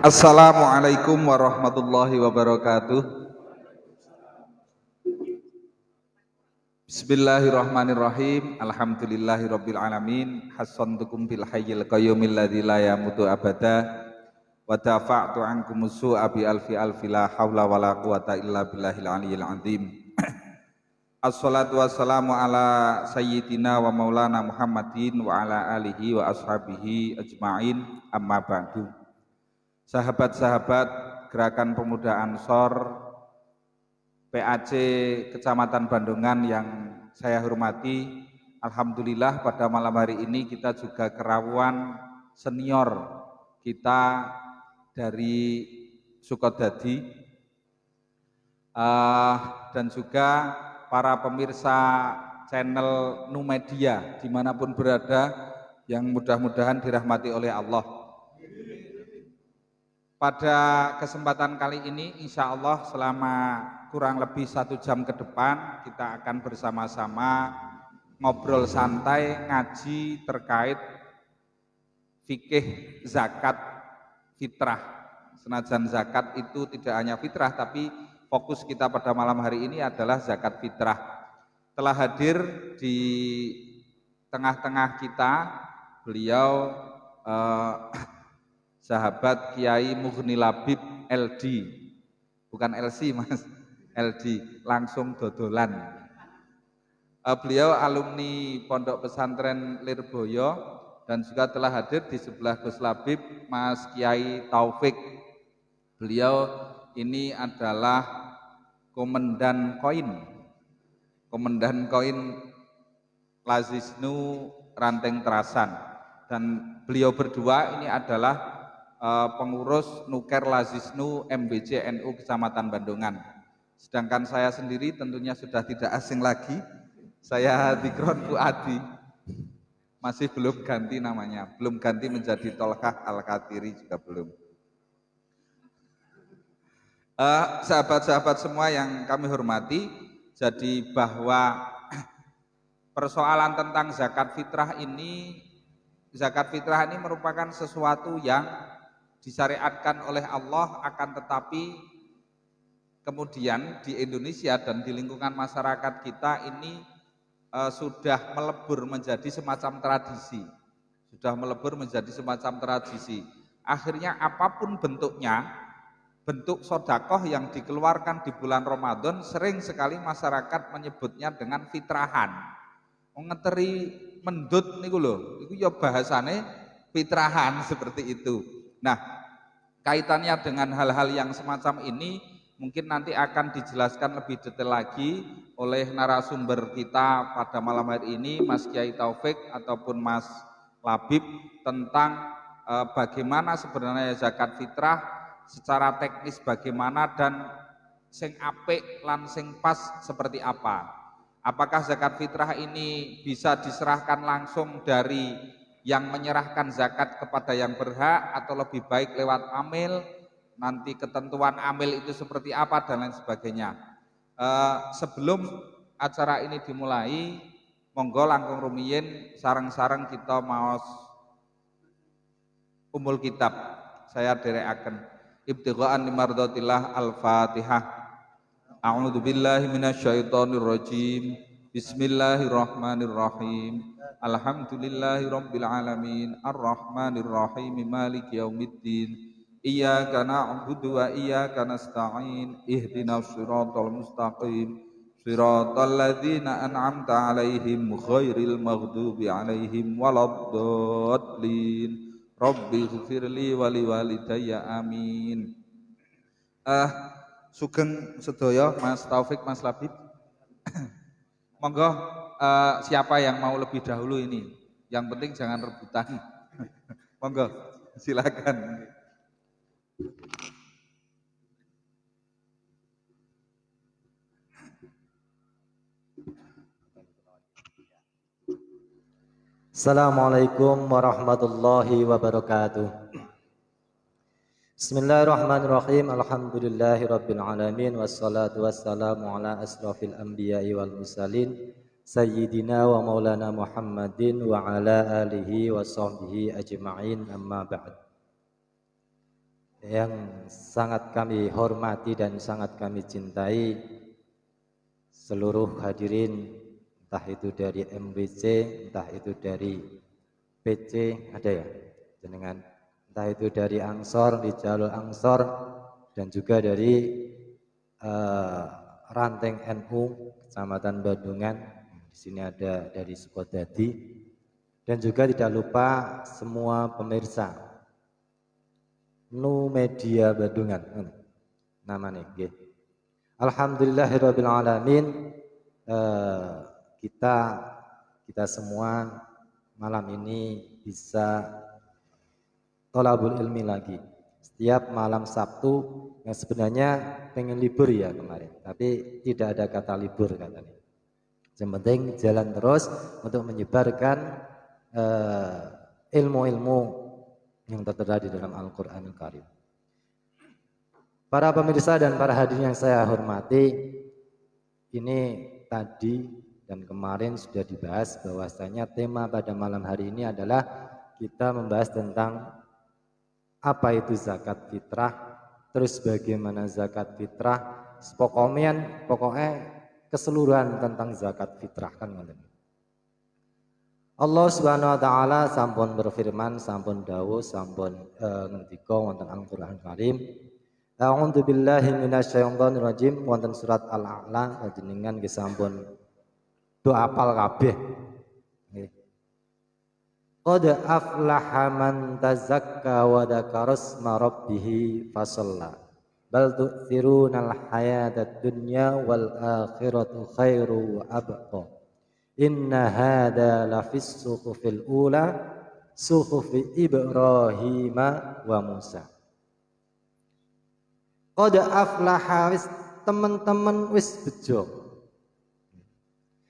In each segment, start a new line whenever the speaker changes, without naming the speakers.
Assalamualaikum warahmatullahi wabarakatuh. Bismillahirrahmanirrahim. Alhamdulillahirabbil alamin. Hassantukum bil hayyil qayyumil ladzi la yamutu abada. Wa dafa'tu ankum su'a bi alfi la haula wala quwata illa billahil aliyyil azim. Assalatu wassalamu ala sayyidina wa maulana Muhammadin wa ala alihi wa ashabihi ajma'in, amma ba'du. Sahabat-sahabat Gerakan Pemuda Ansor PAC Kecamatan Bandungan yang saya hormati, alhamdulillah pada malam hari ini kita juga kerawan senior kita dari Sukodadi dan juga para pemirsa channel Numedia dimanapun berada yang mudah-mudahan dirahmati oleh Allah. Pada kesempatan kali ini insya Allah selama kurang lebih 1 jam ke depan kita akan bersama-sama ngobrol santai ngaji terkait fikih zakat fitrah. Senajan zakat itu tidak hanya fitrah, tapi fokus kita pada malam hari ini adalah zakat fitrah. Telah hadir di tengah-tengah kita beliau sahabat Kiai Mughni Labib LD, bukan LC mas, LD langsung dodolan. Beliau alumni Pondok Pesantren Lirboyo dan juga telah hadir di sebelah Gus Labib Mas Kiai Taufik. Beliau ini adalah Komandan Koin Lazisnu Ranteng Terasan, dan beliau berdua ini adalah pengurus Nuker Lazisnu MBC NU Kecamatan Bandungan. Sedangkan saya sendiri tentunya sudah tidak asing lagi, saya Dikron Fuadi, masih belum ganti namanya, belum ganti menjadi Tolkah Al-Katiri juga belum. Sahabat-sahabat semua yang kami hormati, jadi bahwa persoalan tentang zakat fitrah ini merupakan sesuatu yang disyariatkan oleh Allah, akan tetapi kemudian di Indonesia dan di lingkungan masyarakat kita ini sudah melebur menjadi semacam tradisi. Akhirnya apapun bentuknya, bentuk sodakoh yang dikeluarkan di bulan Ramadan sering sekali masyarakat menyebutnya dengan fitrahan. Ngeteri mendut niku lho, iku ya bahasane fitrahan seperti itu. Nah, kaitannya dengan hal-hal yang semacam ini mungkin nanti akan dijelaskan lebih detail lagi oleh narasumber kita pada malam hari ini, Mas Kiai Taufik ataupun Mas Labib, tentang bagaimana sebenarnya zakat fitrah secara teknis bagaimana dan sing apik lan sing pas seperti apa. Apakah zakat fitrah ini bisa diserahkan langsung dari yang menyerahkan zakat kepada yang berhak, atau lebih baik lewat amil, nanti ketentuan amil itu seperti apa dan lain sebagainya. Sebelum acara ini dimulai, monggo langkung rumiyin sareng-sareng kita maos umul kitab. Saya dherekaken ibtigha'an limardhatillah al-Fatihah. A'udzu billahi minasyaitonir rajim. Bismillahirrahmanirrahim. Alhamdulillahi rabbil alamin, arrahmanir rahim, maliki yaumiddin. Iyyaka na'budu wa iyyaka nasta'in. Ihdinas siratal mustaqim. Siratal ladzina an'amta 'alaihim ghairil maghdubi 'alaihim waladdallin. Rabbi ighfirli wa liwalidayya amin. Sugeng sedaya Mas Taufik, Mas Labib. Monggo siapa yang mau lebih dahulu ini? Yang penting jangan rebutan. Monggo, silakan.
Assalamualaikum warahmatullahi wabarakatuh. Bismillahirrahmanirrahim. Alhamdulillahi rabbil alamin, wassalatu wassalamu ala asrafil anbiya'i wal mursalin Sayyidina wa maulana Muhammadin wa ala alihi wa sahbihi ajma'in, amma ba'd. yang sangat kami hormati dan sangat kami cintai, seluruh hadirin, entah itu dari MBC, entah itu dari PC, ada ya jenengan, entah itu dari Ansor, di jalur Ansor, dan juga dari Ranteng NU Kecamatan Bandungan. Di sini ada dari Sukodadi, dan juga tidak lupa semua pemirsa Nu Media Bandungan namanya nggih. Alhamdulillahirabbil alamin. Kita semua malam ini bisa thalabul ilmi lagi. Setiap malam Sabtu yang sebenarnya pengen libur ya kemarin, tapi tidak ada kata libur katanya. Yang penting jalan terus untuk menyebarkan ilmu-ilmu yang tertera di dalam Al-Qur'anul Karim. Para pemirsa dan para hadirin yang saya hormati, ini tadi dan kemarin sudah dibahas bahwasanya tema pada malam hari ini adalah kita membahas tentang apa itu zakat fitrah, terus bagaimana zakat fitrah, pokoknya keseluruhan tentang zakat fitrah kan ngoten. Allah Subhanahu wa taala sampun berfirman, sampun dawuh, sampun ngendika wonten Al-Qur'an Karim. A'udzu billahi minasyaitonir rajim, wonten surat Al-A'la jenengan nggih sampun do apal kabeh. Nggih. Qad aflaha man tazakka wa dzakara isma rabbih fasalla. Bal tu'thirunal hayatad dunya wal akhiratu khairu wa abqa. Inna hadza lafis suhufil ula suhufi Ibrahim wa Musa. Qad aflaha, wis teman-teman wis bejo.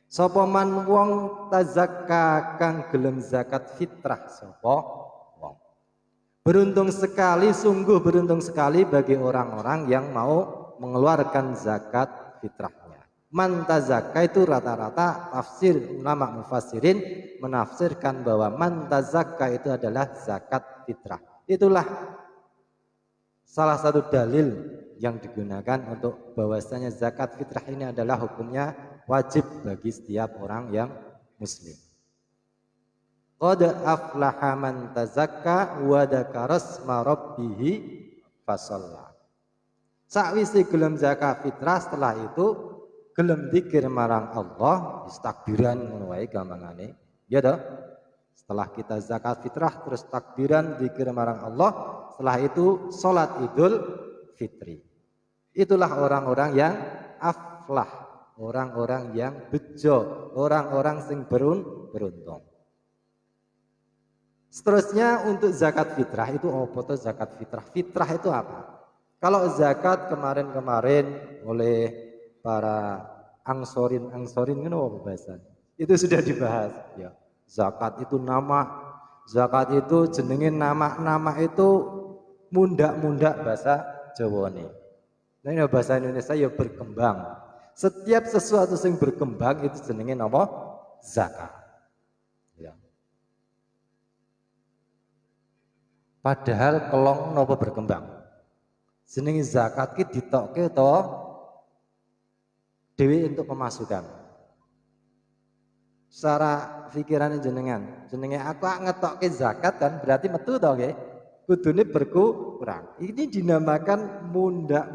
Sapa man wong tazakka kang gelem zakat fitrah sapa wong. Beruntung sekali, sungguh beruntung sekali bagi orang-orang yang mau mengeluarkan zakat fitrahnya. Man tazakka itu rata-rata tafsir ulama mufassirin menafsirkan bahwa man tazakka itu adalah zakat fitrah. Itulah salah satu dalil yang digunakan untuk bahwasanya zakat fitrah ini adalah hukumnya wajib bagi setiap orang yang muslim. Qad aflaha man tazakka wa dzakara isma rabbih fasalla. Sakwise gelem zakat fitrah, setelah itu gelem zikir marang Allah, takbiran ngono wae gampangane. Ya toh? Setelah kita zakat fitrah terus takbiran zikir marang Allah, setelah itu salat Idul Fitri. Itulah orang-orang yang aflah, orang-orang yang bejo, orang-orang sing beruntung. Seterusnya untuk zakat fitrah itu apa tuh zakat fitrah? Fitrah itu apa? Kalau zakat kemarin oleh para angsorin apa bahasa? Itu sudah dibahas ya. Zakat itu nama, zakat itu jenenge nama itu mundak bahasa Jawa nih. Nah, bahasa Indonesia ya berkembang. Setiap sesuatu yang berkembang itu jenenge apa? Zakat. Ya. Padahal kelong napa berkembang. Jenenge zakat ki ditokke to dewi untuk pemasukan. Secara pikiran jenengan, jenenge aku ngetokke zakat kan berarti metu to nggih. Kudune berkurang. Ini dinamakan mundak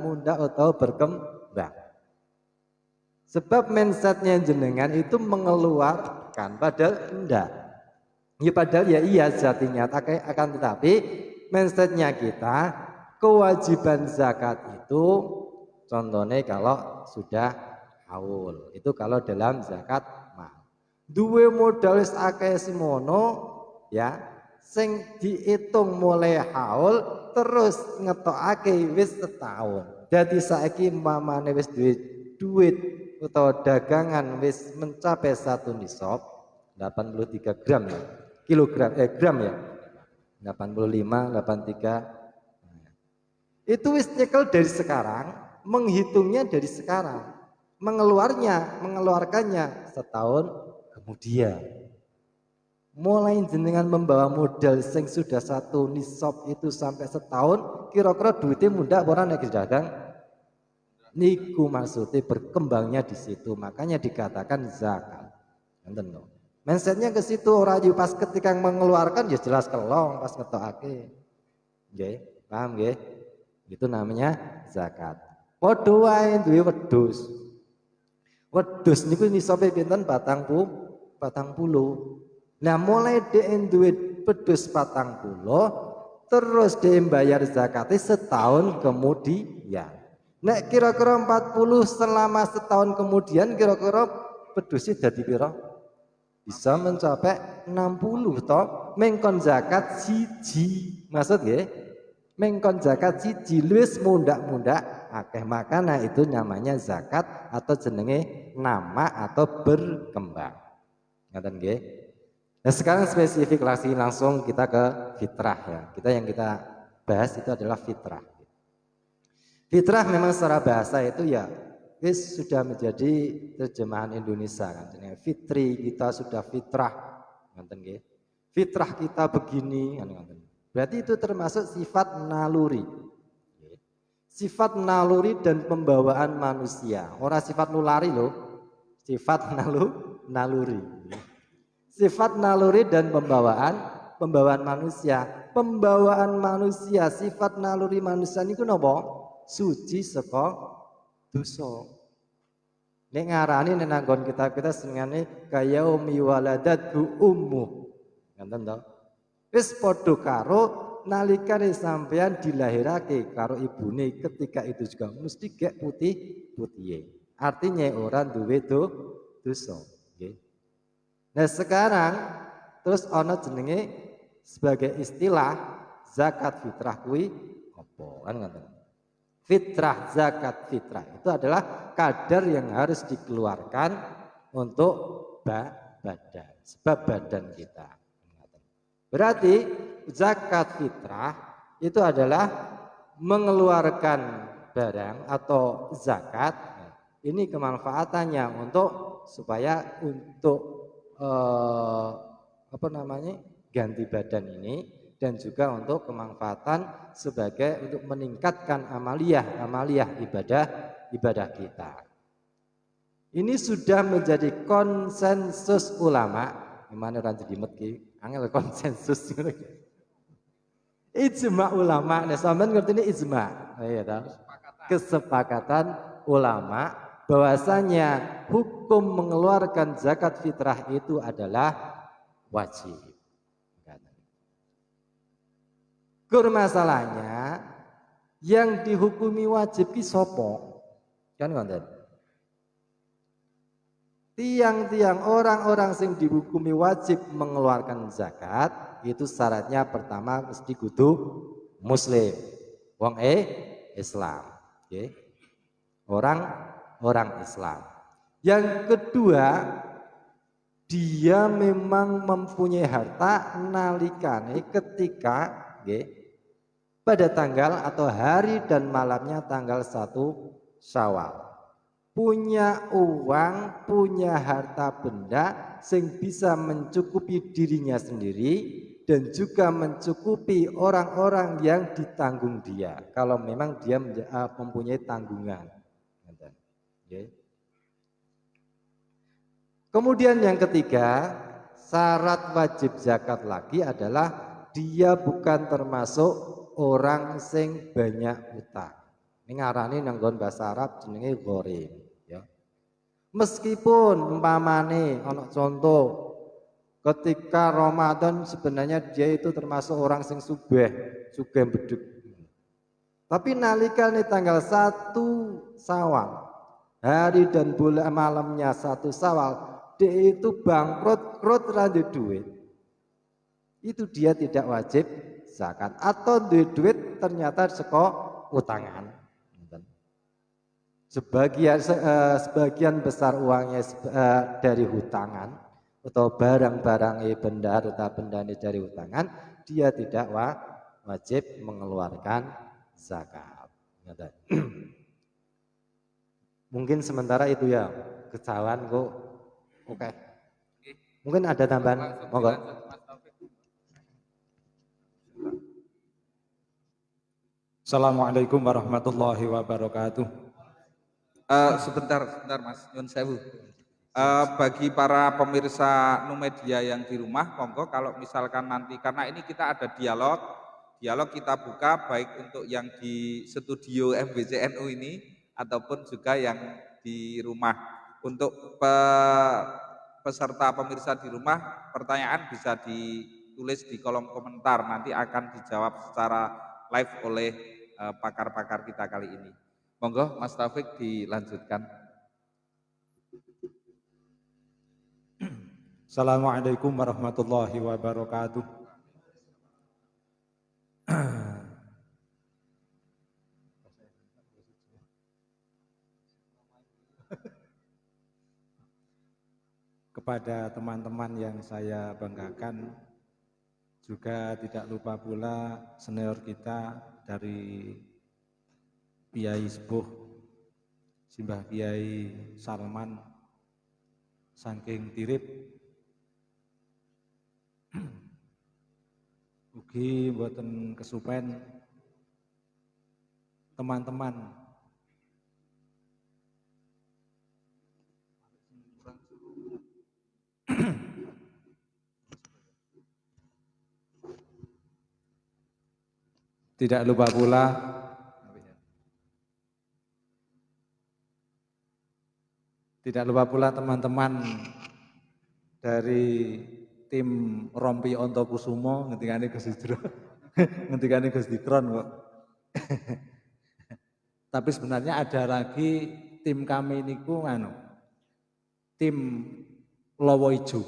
atau berkembang. Sebab mindsetnya jenengan itu mengeluarkan, padahal enggak. Ya padahal ya iya jatinya, akan tetapi mindsetnya kita kewajiban zakat itu contohnya kalau sudah haul, itu kalau dalam zakat mal. Duwe modal wis akeh semono ya. Sing dihitung mulai haul terus ngetokake wis setahun. Jadi saiki mamane wis duit atau dagangan wis mencapai 1 nisab 83 gram ya. Gram ya. 85, 83. Itu wis nyekel dari sekarang, menghitungnya dari sekarang. Mengeluarkannya setahun kemudian. mulai jenengan membawa modal sing sudah satu nisab itu sampai setahun, kira-kira duitnya mudah orang nek dagang. Niku maksudnya berkembangnya di situ, makanya dikatakan zakat. Nonton no. Mindsetnya ke situ orang aja pas ketika mengeluarkan ya jelas kelong pas ngetokake. Nggih, paham nggih? Itu namanya zakat. Padha wae duwe wedhus. Wedhus niku nisabe pinten 40. Nah mulai dhek duwe wedhus 40 terus dhek bayar zakatnya setahun kemudian. Nek kira-kira 40 selama setahun kemudian kira-kira wedhusnya dadi pira? Bisa mencapai 60 toh. Mengkon zakat siji. Maksud nggih? Mengkon zakat siji luwes mundak-mundak akeh, makana itu namanya zakat atau jenenge nama atau berkembang. Ngaten nggih? Nah, sekarang spesifik langsung kita ke fitrah ya. Yang kita bahas itu adalah fitrah. Fitrah memang secara bahasa itu ya sudah menjadi terjemahan Indonesia kan. Fitri kita sudah fitrah, ngaten nggih. Fitrah kita begini kan. Berarti itu termasuk sifat naluri. Sifat naluri dan pembawaan manusia. Orang sifat nulari loh. Sifat naluri. Sifat naluri dan pembawaan manusia. Pembawaan manusia, sifat naluri manusia niku napa? Suci saka dosa. Nek ngarani nek nanggon kita senengane kaya umi waladatu ummu. Ngoten to? Wis padha karo nalikane sampean dilahirake karo ibune ketika itu juga mesti gek putih-putihe. Artinya orang duwe dosa, nggih. Nah, sekarang terus ana jenenge sebagai istilah zakat fitrah kuwi apa kan ngoten. Fitrah, zakat fitrah itu adalah kadar yang harus dikeluarkan untuk badan, sebab badan kita. Berarti zakat fitrah itu adalah mengeluarkan barang atau zakat. Ini kemanfaatannya supaya ganti badan ini, dan juga untuk kemanfaatan sebagai untuk meningkatkan amaliyah ibadah kita. Ini sudah menjadi konsensus ulama. Gimana orang jadi metki? Angel konsensus. Ijma ulama. Nah, sampean ngerti ini ijma, ya tahu? Kesepakatan ulama bahwasanya hukum mengeluarkan zakat fitrah itu adalah wajib. Masalahnya yang dihukumi wajib ki sapa? Kan ngoten. Tiang-tiang orang-orang sing dihukumi wajib mengeluarkan zakat itu syaratnya pertama mesti kudu muslim. Wong Islam, okay. Orang Islam. Yang kedua, dia memang mempunyai harta nalikane ketika pada tanggal atau hari dan malamnya tanggal 1 Syawal. Punya uang, punya harta benda sing bisa mencukupi dirinya sendiri dan juga mencukupi orang-orang yang ditanggung dia. Kalau memang dia mempunyai tanggungan. Kemudian yang ketiga, syarat wajib zakat lagi adalah dia bukan termasuk orang sing banyak utang. Ini ngarani nanggon bahasa Arab jenenge gharim, ya. Meskipun umpamane ana contoh ketika Ramadan sebenarnya dia itu termasuk orang sing sugih bedhek. Tapi nalikane tanggal 1 Syawal, hari dan bulan malamnya 1 Syawal, dia itu bangkrut ra duit. Itu dia tidak wajib zakat, atau duit ternyata saka utangan. Sebagian besar uangnya dari hutangan atau barang-barang benda dari hutangan, dia tidak wajib mengeluarkan zakat. Mungkin sementara itu ya, kejauhan kok. Oke. Mungkin ada tambahan, monggo. Assalamualaikum warahmatullahi wabarakatuh.
Sebentar Mas, nyun sewu. Bagi para pemirsa Numedia yang di rumah, monggo kalau misalkan nanti, karena ini kita ada dialog kita buka baik untuk yang di studio MBCNU ini ataupun juga yang di rumah. Untuk peserta pemirsa di rumah, pertanyaan bisa ditulis di kolom komentar, nanti akan dijawab secara live oleh pakar-pakar kita kali ini. Monggo Mas Taufik dilanjutkan.
Assalamualaikum warahmatullahi wabarakatuh. Kepada teman-teman yang saya banggakan, juga tidak lupa pula senior kita dari Kiai Sepuh Simbah Kiai Salman saking Tirip, ugi mboten kesupen teman-teman tidak lupa pula teman-teman dari tim Rompi Ontokusumo ngendikane Gus Hidro ngendikane Gus Dikron kok. Tapi sebenarnya ada lagi tim kami niku tim Lowo Ijo.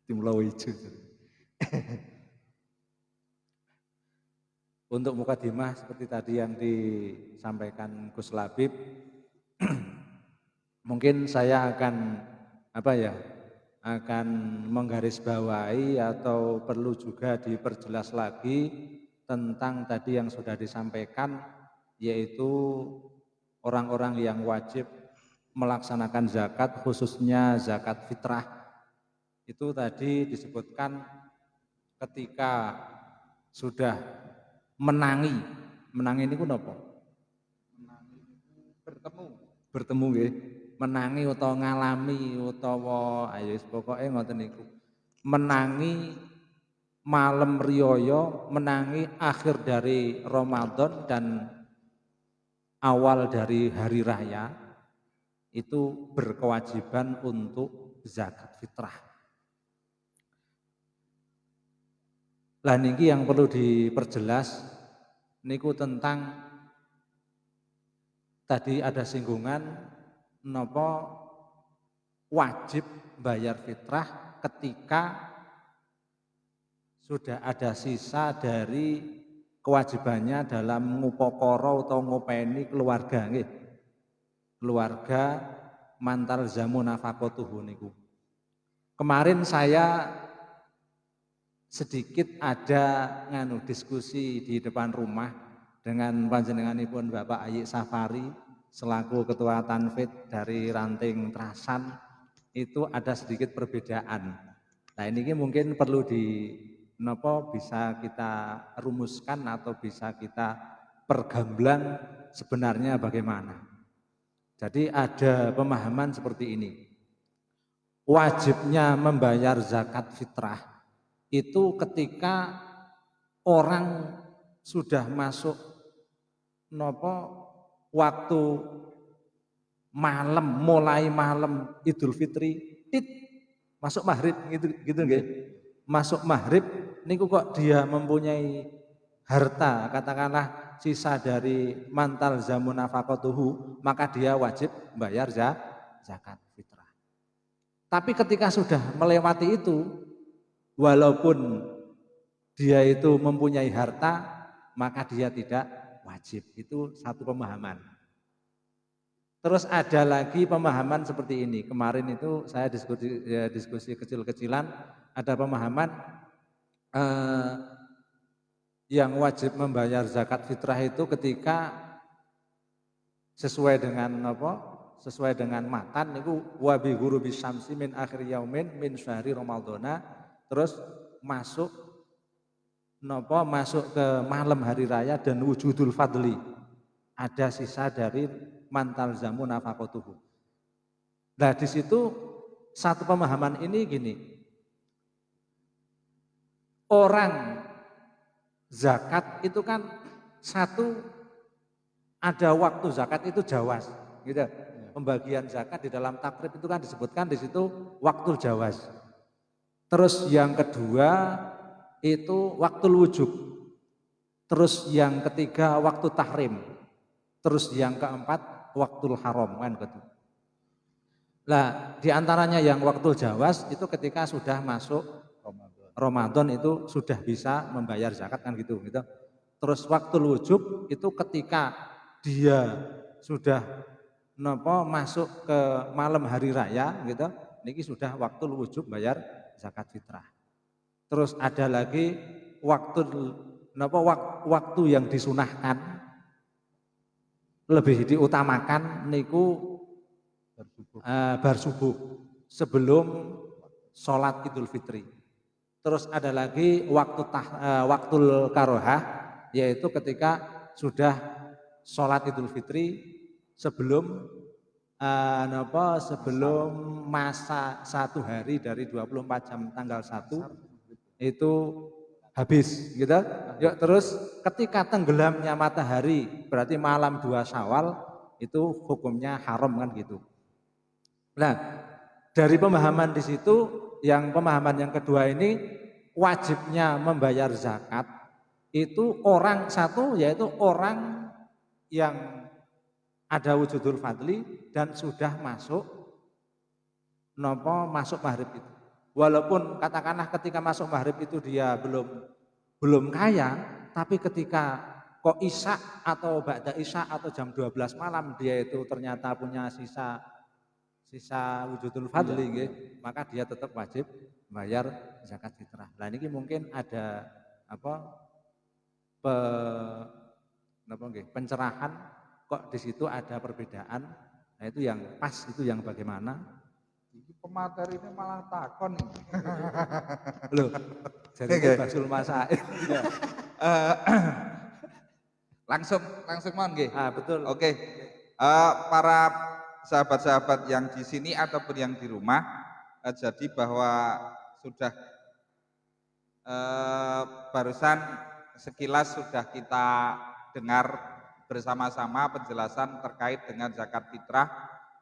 Tim Lowo Ijo. Untuk mukadimah seperti tadi yang disampaikan Gus Labib, mungkin saya akan menggarisbawahi atau perlu juga diperjelas lagi tentang tadi yang sudah disampaikan, yaitu orang-orang yang wajib melaksanakan zakat, khususnya zakat fitrah. Itu tadi disebutkan ketika sudah menangi ini ku napa? Bertemu nggih. Menangi utawa ngalami utawa ayo pokoke ngoten niku. Menangi malam riyaya, menangi akhir dari Ramadan dan awal dari hari raya itu berkewajiban untuk zakat fitrah. Lah niki yang perlu diperjelas niku tentang tadi ada singgungan napa wajib bayar fitrah ketika sudah ada sisa dari kewajibannya dalam ngupokoro atau ngopeni keluarga nggih. Keluarga mantal zamu nafaqatuhu niku. Kemarin saya sedikit ada diskusi di depan rumah dengan panjenenganipun Bapak Ayik Safari selaku Ketua Tanfid dari Ranting Trasan. Itu ada sedikit perbedaan. Nah ini mungkin perlu bisa kita rumuskan atau bisa kita pergamblang sebenarnya bagaimana. Jadi ada pemahaman seperti ini. Wajibnya membayar zakat fitrah itu ketika orang sudah masuk waktu malam, mulai malam Idul Fitri, masuk maghrib gitu nggih. Masuk maghrib niku kok dia mempunyai harta, katakanlah sisa dari mantal zamu nafaqatuhu, maka dia wajib bayar zakat fitrah. Tapi ketika sudah melewati itu, walaupun dia itu mempunyai harta, maka dia tidak wajib. Itu satu pemahaman. Terus ada lagi pemahaman seperti ini. Kemarin itu saya diskusi kecil-kecilan, ada pemahaman yang wajib membayar zakat fitrah itu ketika sesuai dengan sesuai dengan matan niku wa bi ghurubi syamsi min akhir yaumin min syahri ramadhana, terus masuk
nopo masuk ke malam hari raya dan wujudul fadli. Ada sisa dari mantal zamu nafakotuhu. Nah di situ satu pemahaman ini gini, orang zakat itu kan satu ada waktu zakat itu jawas, gitu. Pembagian zakat di dalam takrib itu kan disebutkan di situ waktu jawas. Terus yang kedua itu waktu wujub. Terus yang ketiga waktu tahrim. Terus yang keempat waktu haram kan gitu. Nah, diantaranya yang waktu jawas itu ketika sudah masuk Ramadan itu sudah bisa membayar zakat kan gitu. Terus waktu wujub itu ketika dia sudah masuk ke malam hari raya gitu, niki sudah waktu wujub bayar zakat fitrah. Terus ada lagi waktu yang disunahkan lebih diutamakan niku bar subuh sebelum sholat Idul Fitri. Terus ada lagi waktu karohah, yaitu ketika sudah sholat Idul Fitri sebelum masa 1 hari dari 24 jam tanggal 1 itu habis gitu. Yuk, terus ketika tenggelamnya matahari berarti malam 2 Syawal itu hukumnya haram kan gitu. Nah, dari pemahaman di situ yang pemahaman yang kedua ini wajibnya membayar zakat itu orang satu yaitu orang yang ada wujudul fadli dan sudah masuk maghrib itu. Walaupun katakanlah ketika masuk maghrib itu dia belum kaya, tapi ketika kok isya atau ba'da isya atau jam 12 malam dia itu ternyata punya sisa wujudul fadli maka dia tetap wajib bayar zakat fitrah. Nah ini mungkin ada pencerahan kok di situ ada perbedaan. Nah itu yang pas, itu yang bagaimana?
Ini pemateri ini malah takon nih.
Loh, jadi Basul Masail.
Langsung mohon nggih.
Betul.
Oke. Para sahabat-sahabat yang di sini ataupun yang di rumah, jadi bahwa sudah barusan sekilas sudah kita dengar bersama-sama penjelasan terkait dengan zakat fitrah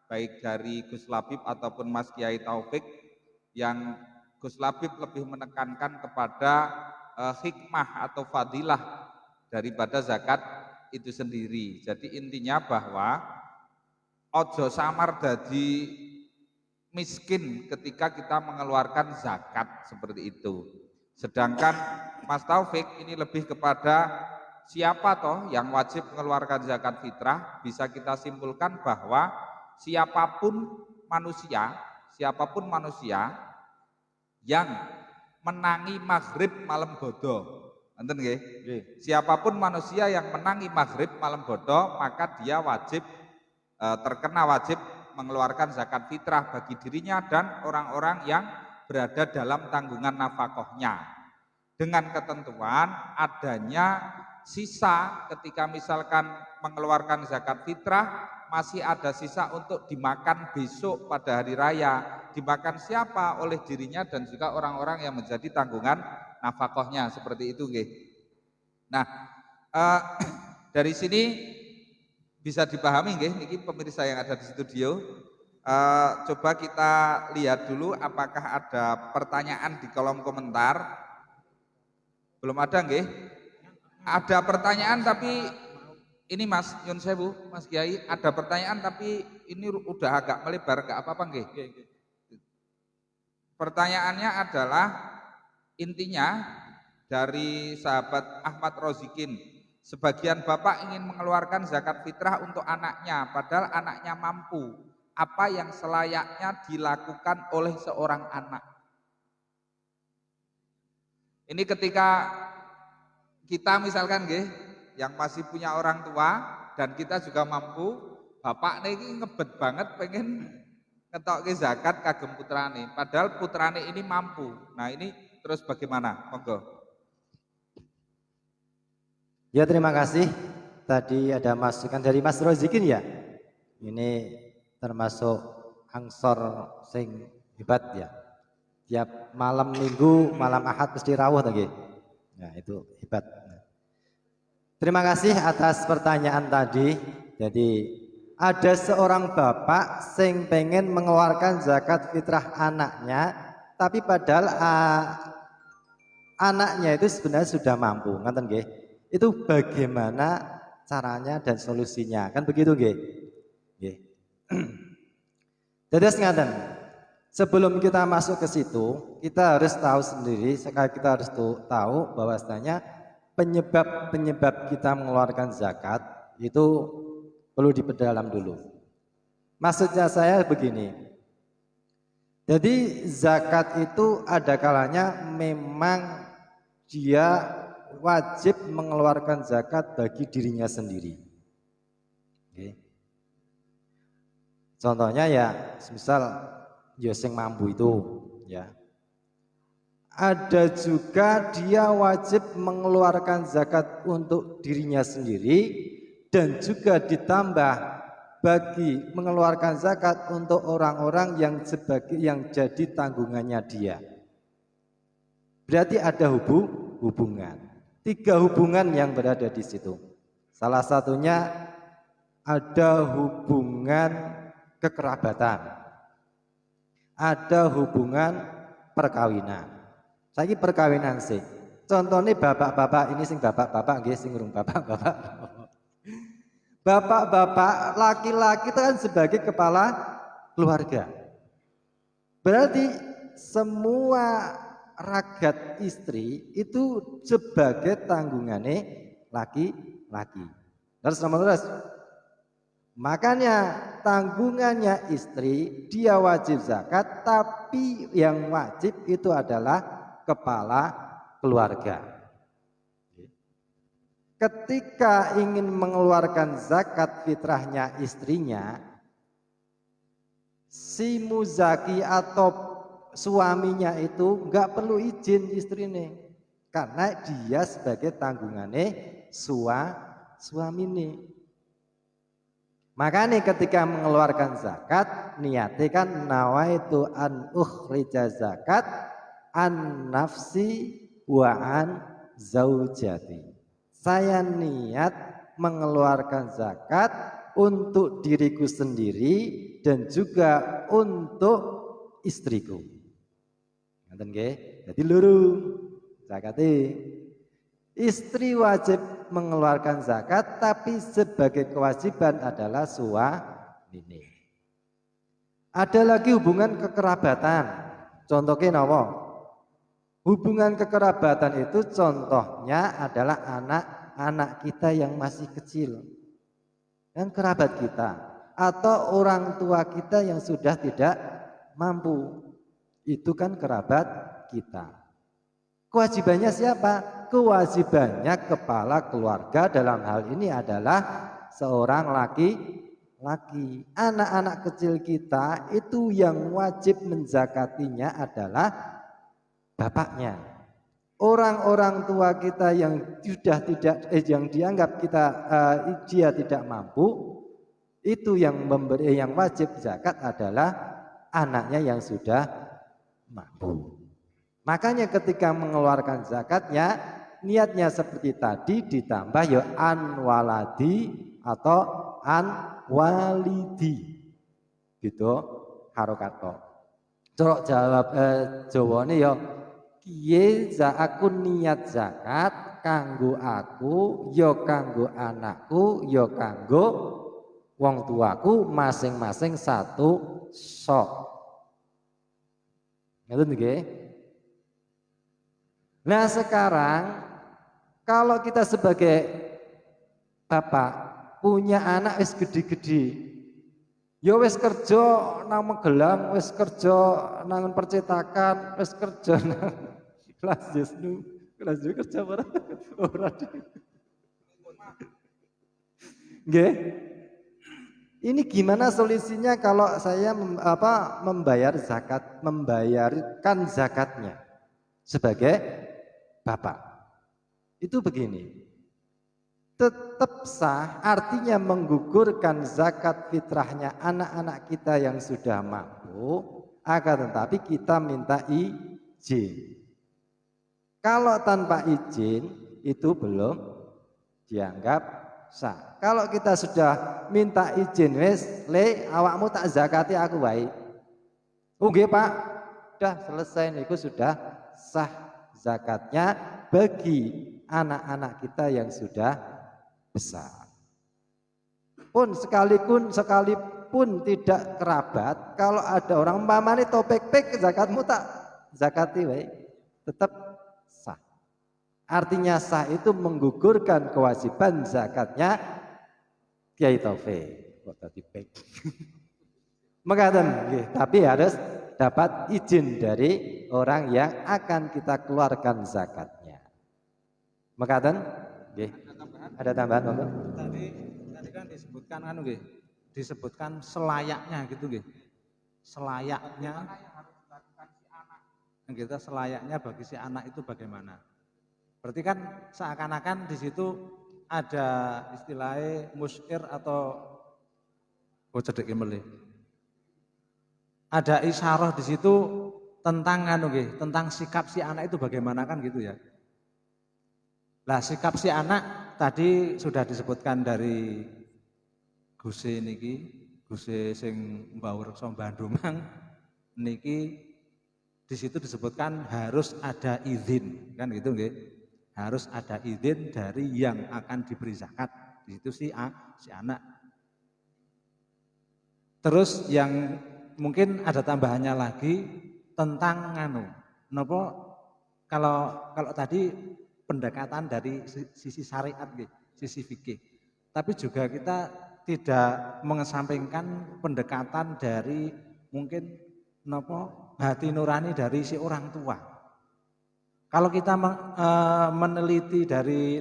baik dari Gus Labib ataupun Mas Kiai Taufik, yang Gus Labib lebih menekankan kepada hikmah atau fadilah daripada zakat itu sendiri. Jadi intinya bahwa ojo samar dadi miskin ketika kita mengeluarkan zakat seperti itu. Sedangkan Mas Taufik ini lebih kepada siapa toh yang wajib mengeluarkan zakat fitrah, bisa kita simpulkan bahwa siapapun manusia yang menangi maghrib malam bodo, enten nggih? Siapapun manusia yang menangi maghrib malam bodo, maka dia wajib terkena wajib mengeluarkan zakat fitrah bagi dirinya dan orang-orang yang berada dalam tanggungan nafkahnya, dengan ketentuan adanya sisa ketika misalkan mengeluarkan zakat fitrah masih ada sisa untuk dimakan besok pada hari raya. Dimakan siapa? Oleh dirinya dan juga orang-orang yang menjadi tanggungan nafkahnya, seperti itu nggih. Nah, dari sini bisa dipahami nggih niki pemirsa yang ada di studio. Coba kita lihat dulu apakah ada pertanyaan di kolom komentar. Belum ada nggih? Ada pertanyaan tapi ini Mas Yun Sewu, Mas Kiai, ada pertanyaan tapi ini udah agak melebar, enggak apa-apa nggih? Pertanyaannya adalah intinya dari sahabat Ahmad Rozikin, sebagian bapak ingin mengeluarkan zakat fitrah untuk anaknya padahal anaknya mampu. Apa yang selayaknya dilakukan oleh seorang anak? Ini ketika kita misalkan nggih yang masih punya orang tua dan kita juga mampu, bapak niki ngebet banget pengen ngetokke zakat kagem putrane, padahal putrane ini mampu. Nah, ini terus bagaimana? Monggo.
Ya terima kasih. Tadi ada masukan dari Mas Rozikin ya. Ini termasuk angsor sing hebat ya. Tiap malam minggu, malam ahad mesti rawuh lagi. Nah itu hebat. Terima kasih atas pertanyaan tadi. Jadi ada seorang bapak sing pengen mengeluarkan zakat fitrah anaknya, tapi padahal anaknya itu sebenarnya sudah mampu, ngaten nggih. Itu bagaimana caranya dan solusinya? Kan begitu nggih. Nggih. Jadi ngaten. Sebelum kita masuk ke situ, kita harus tahu sendiri, sekali kita harus tahu bahwasanya penyebab kita mengeluarkan zakat itu perlu diperdalam dulu. Maksudnya saya begini. Jadi zakat itu ada kalanya memang dia wajib mengeluarkan zakat bagi dirinya sendiri. Oke. Contohnya ya, misal ya sing mampu itu ya. Ada juga dia wajib mengeluarkan zakat untuk dirinya sendiri dan juga ditambah bagi mengeluarkan zakat untuk orang-orang yang jadi tanggungannya dia. Berarti ada hubungan. 3 hubungan yang berada di situ. Salah satunya ada hubungan kekerabatan. Ada hubungan perkawinan. Saiki perkawinan sih. Contohnya bapak-bapak ini sing bapak-bapak nggih sing urung bapak-bapak. Bapak-bapak laki-laki itu kan sebagai kepala keluarga. Berarti semua ragat istri itu sebagai tanggungannya laki-laki. Terus makanya tanggungannya istri dia wajib zakat, tapi yang wajib itu adalah kepala keluarga. Ketika ingin mengeluarkan zakat fitrahnya istrinya, si muzaki atau suaminya itu nggak perlu izin istrinya, karena dia sebagai tanggungannya suamine. Makanya ketika mengeluarkan zakat, niatnya kan nawaitu an ukhrija zakat an nafsi wa an zaujati. Saya niat mengeluarkan zakat untuk diriku sendiri dan juga untuk istriku. Ngaten nggih? Dadi loro zakate. Istri wajib mengeluarkan zakat, tapi sebagai kewajiban adalah suamine. Ada lagi hubungan kekerabatan. Contohnya napa? Hubungan kekerabatan itu contohnya adalah anak-anak kita yang masih kecil, yang kerabat kita, atau orang tua kita yang sudah tidak mampu. Itu kan kerabat kita. Kewajibannya siapa? Kewajibannya kepala keluarga, dalam hal ini adalah seorang laki-laki. Anak-anak kecil kita itu yang wajib menzakatinya adalah bapaknya. Orang-orang tua kita yang sudah yang dianggap dia tidak mampu, itu yang wajib zakat adalah anaknya yang sudah mampu. Makanya ketika mengeluarkan zakatnya, niatnya seperti tadi ditambah ya an waladi atau an walidi. Gitu harokato. Corok jawab jawane ya kiye aku niat zakat kanggo aku, ya kanggo anakku, ya kanggo wong tuaku masing-masing satu sok. Ngoten nggih? Nah sekarang kalau kita sebagai bapak punya anak wis gede-gede, ya wis kerja nang Magelang, wis kerja nang percetakan, wis kerja nang kelas Jesnu, kerja ora. Nggih. Ini gimana solusinya kalau saya membayarkan zakatnya sebagai bapak? Itu begini. tetap sah, artinya menggugurkan zakat fitrahnya anak-anak kita yang sudah mampu, akan tetapi kita minta izin. Kalau tanpa izin itu belum dianggap sah. Kalau kita sudah minta izin, wes le awakmu tak zakati aku wae. Nggih Pak, sudah selesai niku sudah sah zakatnya bagi anak-anak kita yang sudah besar. Sekalipun tidak kerabat, kalau ada orang umpamane topek-pek zakatmu tak zakati wae, tetap sah. Artinya sah itu menggugurkan kewajiban zakatnya Kiai Taufik. Kok tadi pek. Mengatakan, tapi harus dapat izin dari orang yang akan kita keluarkan zakatnya. Mengatakan, ada tambahan Bapak?
Tadi kan disebutkan disebutkan selayaknya gitu nggih. Selayaknya kita selayaknya bagi si anak itu bagaimana? Berarti kan seakan-akan di situ ada istilahnya musyir atau cedek melih. Ada isyarah di situ tentang tentang sikap si anak itu bagaimana kan gitu ya. Lah sikap si anak tadi sudah disebutkan dari Guse niki, Guse sing mbawur sang Bandungan niki di situ disebutkan harus ada izin kan gitu nggih. Harus ada izin dari yang akan diberi zakat. Di situ si anak. Terus yang mungkin ada tambahannya lagi tentang napa kalau tadi pendekatan dari sisi syariat sisi fikih. Tapi juga kita tidak mengesampingkan pendekatan dari mungkin hati nurani dari si orang tua. Kalau kita meneliti dari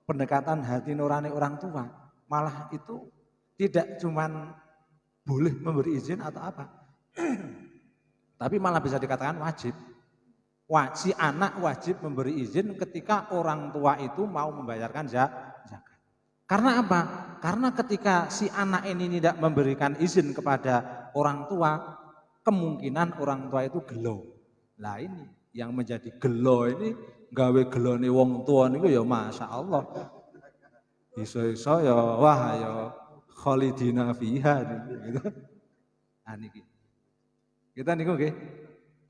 pendekatan hati nurani orang tua, malah itu tidak cuman boleh memberi izin atau apa. Tapi malah bisa dikatakan wajib. Si anak wajib memberi izin ketika orang tua itu mau membayarkan zakat. Karena apa? Karena ketika si anak ini tidak memberikan izin kepada orang tua, kemungkinan orang tua itu gelo. Lah ini yang menjadi gelo ini gawe gelone wong tua niku ya Masya Allah. Iso-iso ya wah ya khalidina fiha gitu. Niki. Kita niku nggih.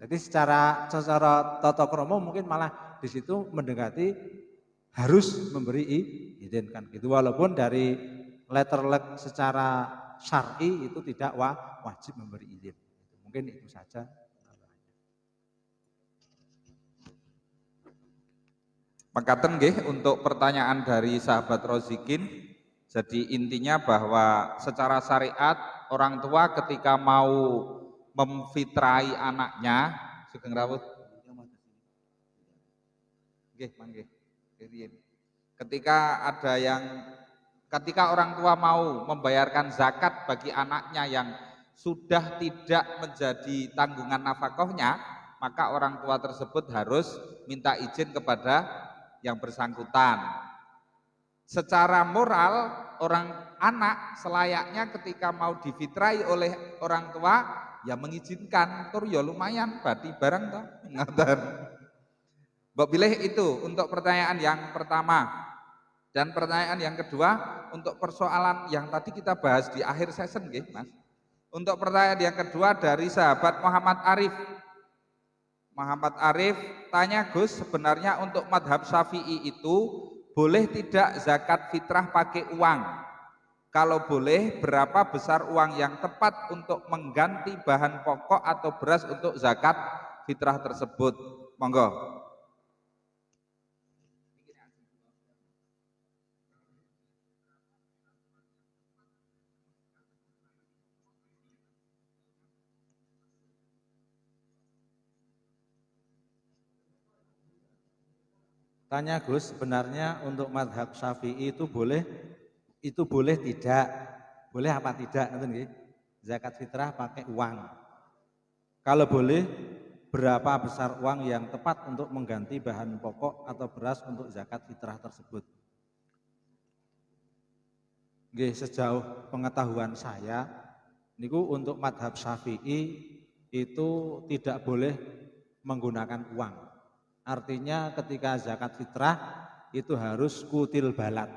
Jadi secara tata krama mungkin malah di situ mendekati harus memberi izin kan gitu. Walaupun dari letterlek secara syar'i itu tidak wajib memberi izin. Mungkin itu saja.
Mekaten nggih untuk pertanyaan dari sahabat Rozikin. Jadi intinya bahwa secara syariat orang tua ketika mau memfitrai anaknya, Sugeng Rawuh. Nggih, mangke. Ketika orang tua mau membayarkan zakat bagi anaknya yang sudah tidak menjadi tanggungan nafkahnya, maka orang tua tersebut harus minta izin kepada yang bersangkutan. Secara moral, orang anak selayaknya ketika mau difitrai oleh orang tua ya mengizinkan, tur ya lumayan berarti barang toh. Ngaten. Mbok pilih itu untuk pertanyaan yang pertama. Dan pertanyaan yang kedua untuk persoalan yang tadi kita bahas di akhir session nggih, Mas. Untuk pertanyaan yang kedua dari sahabat Muhammad Arif. Muhammad Arif tanya, Gus, sebenarnya untuk madhab Syafi'i itu boleh tidak zakat fitrah pakai uang? Kalau boleh, berapa besar uang yang tepat untuk mengganti bahan pokok atau beras untuk zakat fitrah tersebut? Monggo.
Tanya Gus, sebenarnya untuk madhab Syafi'i itu boleh tidak? Boleh apa tidak? Zakat fitrah pakai uang. Kalau boleh, berapa besar uang yang tepat untuk mengganti bahan pokok atau beras untuk zakat fitrah tersebut? Nggih, sejauh pengetahuan saya niku untuk madhab Syafi'i itu tidak boleh menggunakan uang. Artinya ketika zakat fitrah itu harus kutil balat,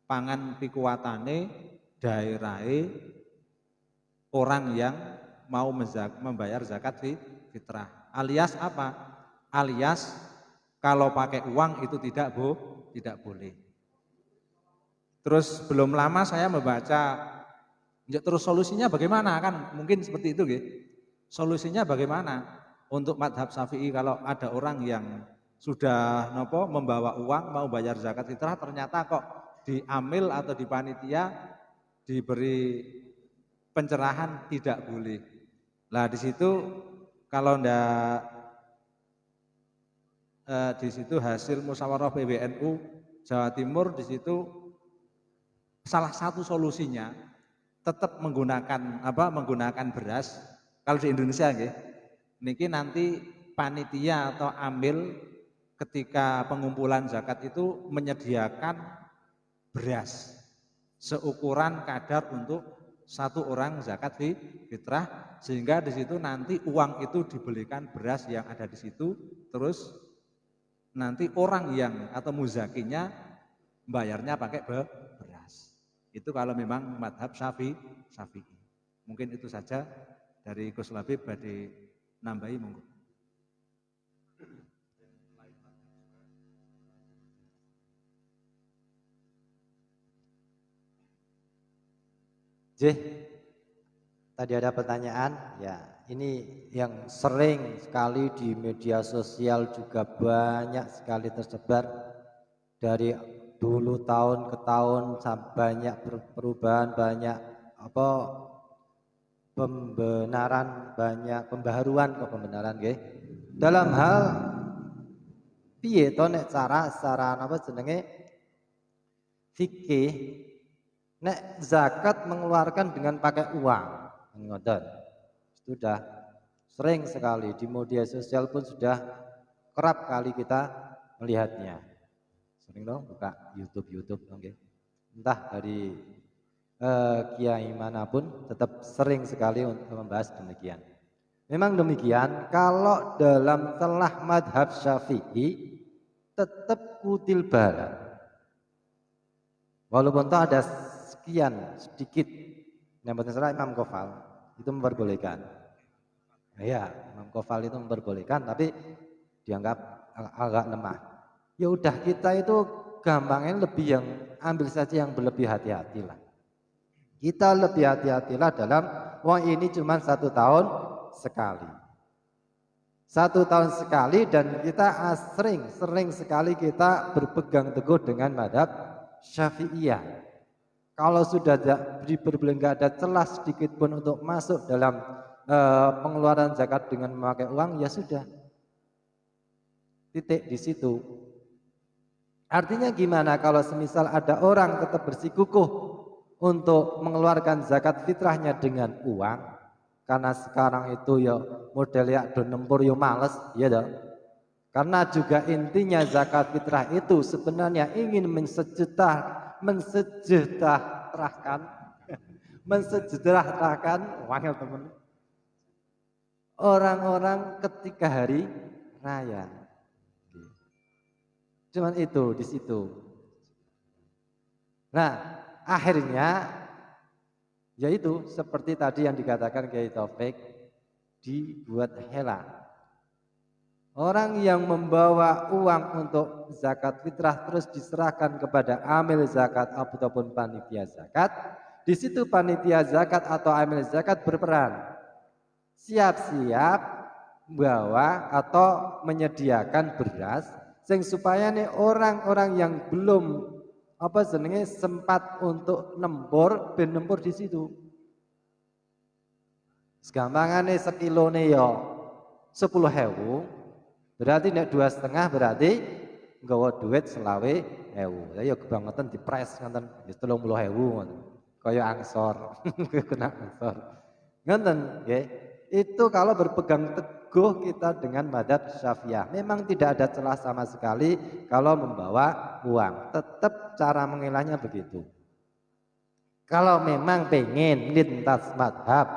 pangan pikuatane daerahe orang yang mau membayar zakat fitrah. Alias apa? Alias kalau pakai uang itu tidak boleh. Terus belum lama saya membaca, ya terus solusinya bagaimana, kan mungkin seperti itu gitu. Solusinya bagaimana untuk madhab Syafi'i kalau ada orang yang sudah membawa uang mau bayar zakat fitrah, ternyata kok diamil atau di panitia diberi pencerahan tidak boleh. Lah di situ kalau ndak di situ hasil musyawarah PBNU Jawa Timur, di situ salah satu solusinya tetap menggunakan beras. Kalau di Indonesia nggih, niki nanti panitia atau amil ketika pengumpulan zakat itu menyediakan beras seukuran kadar untuk satu orang zakat fitrah, sehingga di situ nanti uang itu dibelikan beras yang ada di situ, terus nanti orang yang atau muzakinya bayarnya pakai beras. Itu kalau memang madhab Syafi'i. Mungkin itu saja dari Gus Labib, badhe nambahi monggo.
Tadi ada pertanyaan, ya ini yang sering sekali di media sosial juga banyak sekali tersebar dari dulu tahun ke tahun, banyak perubahan, banyak pembenaran, banyak pembaharuan pembenaran nggih. Dalam hal piye to nek cara secara fikih nek zakat mengeluarkan dengan pakai uang, ngoten. Sudah sering sekali di media sosial pun sudah kerap kali kita melihatnya. Sering dong buka YouTube okay. Entah dari kiai manapun tetap sering sekali untuk membahas demikian. Memang demikian, kalau dalam telah madhab Syafi'i tetap kutil balat. Walaupun toh ada sekian sedikit yang terserah Imam Qofal itu memperbolehkan. Ya, Imam Qofal itu memperbolehkan, tapi dianggap agak lemah. Ya udah, kita itu gampangnya lebih yang ambil saja yang berlebih hati-hatilah. Kita lebih hati-hatilah dalam uang ini cuma 1 tahun sekali. 1 tahun sekali, dan kita sering sekali kita berpegang teguh dengan madhab Syafi'iyah. Kalau sudah nggak ada celah sedikit pun untuk masuk dalam pengeluaran zakat dengan memakai uang, ya sudah. Titik di situ. Artinya gimana kalau semisal ada orang tetap bersikukuh untuk mengeluarkan zakat fitrahnya dengan uang, karena sekarang itu ya modelnya do nempur yo males, ya dong. Karena juga intinya zakat fitrah itu sebenarnya ingin mensejahterakan wangel teman orang-orang ketika hari raya. Cuman itu di situ. Nah, akhirnya yaitu seperti tadi yang dikatakan Kiai Taufik, dibuat helah. Orang yang membawa uang untuk zakat fitrah terus diserahkan kepada amil zakat ataupun panitia zakat. Di situ panitia zakat atau amil zakat berperan siap-siap bawa atau menyediakan beras sing supaya nih orang-orang yang belum sempat untuk nempur di situ. Segampangane sekilone yo 10.000, berarti nek 2,5 berarti nggawa duit 20.000. Ya kebangetan dipres ngoten 30.000 ngoten. Kaya angsor, kena angsor. Ngoten nggih. Itu kalau berpegang teguh kita dengan madhab Syafi'iyah. Memang tidak ada celah sama sekali kalau membawa uang. Tetap cara mengilahnya begitu. Kalau memang pengen lintas madhab,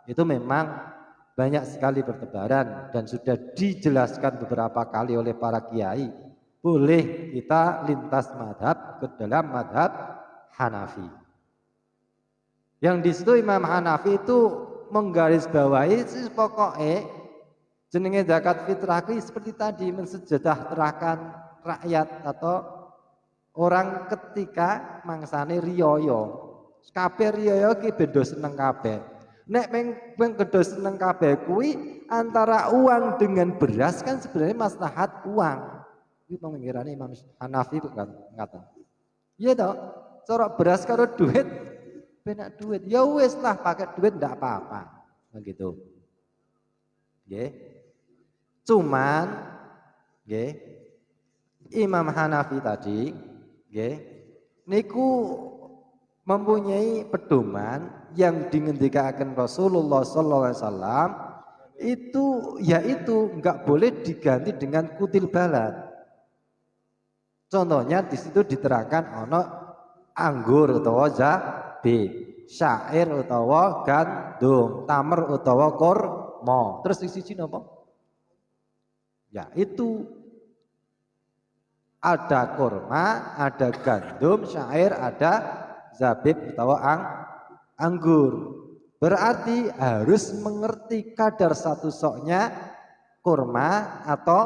itu memang banyak sekali bertebaran dan sudah dijelaskan beberapa kali oleh para kiai. Boleh kita lintas madhab ke dalam madhab Hanafi. Yang di situ Imam Hanafi itu menggarisbawahi pokoknya jenenge zakat fitrah seperti tadi mensejahterakan rakyat atau orang ketika mangsane riyoyo. Kabeh riyoyo ki beda seneng kabeh. Nek meng kedo seneng kabeh kuwi antara uang dengan beras kan sebenarnya maslahat uang. Iki pemikirannya Imam Hanafi kan ngaten. Iya toh, cara beras karo duit benak duit. Ya wis lah pakai duit ndak apa-apa. Begitu. Nggih. Cuman nggih Imam Hanafi tadi nggih niku mempunyai pedoman yang dingendikaken Rasulullah sallallahu alaihi wasallam itu yaitu enggak boleh diganti dengan kutil balad. Contohnya di situ diterangkan ono anggur utawa zabib, syair utawa gandum, tamer utawa kurma. Terus di siji napa? Ya itu ada kurma, ada gandum, syair, ada zabib utawa anggur. Berarti harus mengerti kadar satu soknya kurma atau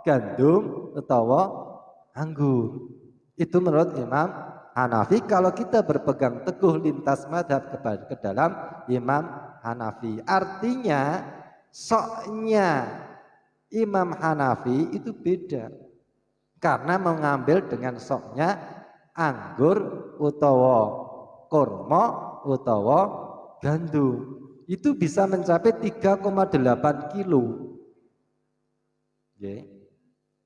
gandum utawa anggur. Itu menurut Imam Hanafi. Kalau kita berpegang teguh lintas madhab ke dalam Imam Hanafi, artinya soknya Imam Hanafi itu beda karena mengambil dengan soknya anggur utawa kurma utawa gandum itu bisa mencapai 3,8 kilo.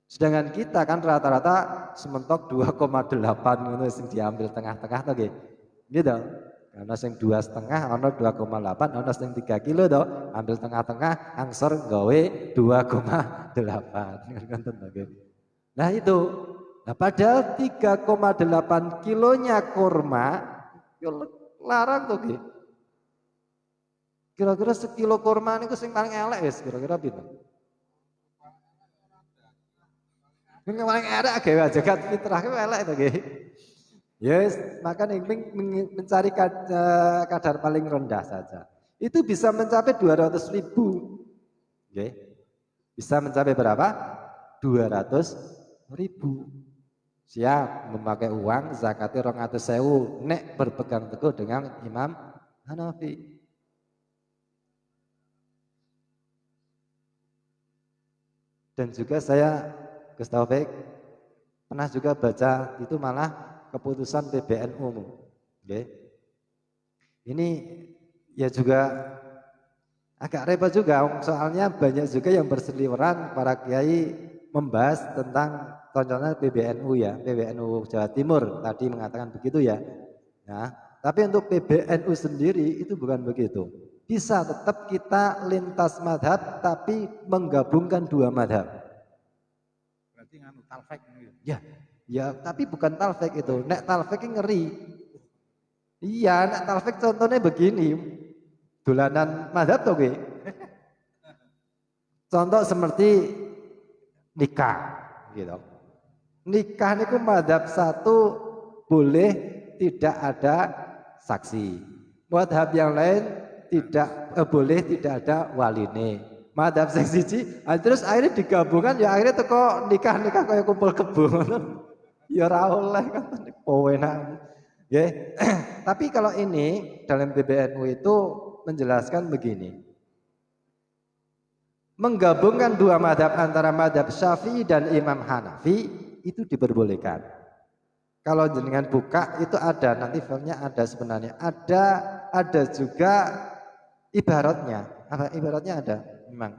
Sedangkan kita kan rata-rata sementok 2,8 ngono sing diambil tengah-tengah to nggih. Gitu. Ana sing 2,5, ana 2,8, ana sing 3 kilo to, ambil tengah-tengah angsor gawe 2,8. Ngoten to nggih. Nah itu. Nah padahal 3,8 kilonya kurma yo larang to nggih. Kira-kira sekilo kurma niku sing paling elek wis kira-kira pinten? Sing paling elek gawe zakat fitrah ku elek to nggih. Yes, maka mencari kadar paling rendah saja. Itu bisa mencapai 200.000. Okay. Bisa mencapai berapa? 200.000. Siap memakai uang zakatnya 200.000. Nek berpegang teguh dengan Imam Hanafi. Dan juga saya Gus Taufik pernah juga baca itu malah keputusan PBNU. Okay. Ini ya juga agak repot juga, soalnya banyak juga yang berseliweran para kiai membahas tentang contohnya PBNU ya, PBNU Jawa Timur tadi mengatakan begitu ya. Nah, tapi untuk PBNU sendiri itu bukan begitu. Bisa tetap kita lintas madhab tapi menggabungkan dua madhab.
Berarti nganu talfek gitu.
Ya. Ya, tapi bukan talfek itu. Nek talfek ngeri. Iya, nek talfek contohnya begini. Dolanan madhab toh, contoh seperti nikah, gitu. Nikah niku madhab satu boleh tidak ada saksi. Madhab yang lain tidak boleh tidak ada waline. Madhab sing siji, terus akhirnya digabungkan ya akhirnya teko nikah kayak kumpul kebo. Ya ora oleh kan enak. Nggih. Tapi kalau ini dalam PBNU itu menjelaskan begini. Menggabungkan dua madhab antara madhab Syafi'i dan Imam Hanafi itu diperbolehkan. Kalau jenengan buka itu ada nanti filenya ada sebenarnya. Ada juga ibaratnya. Apa ibaratnya ada memang.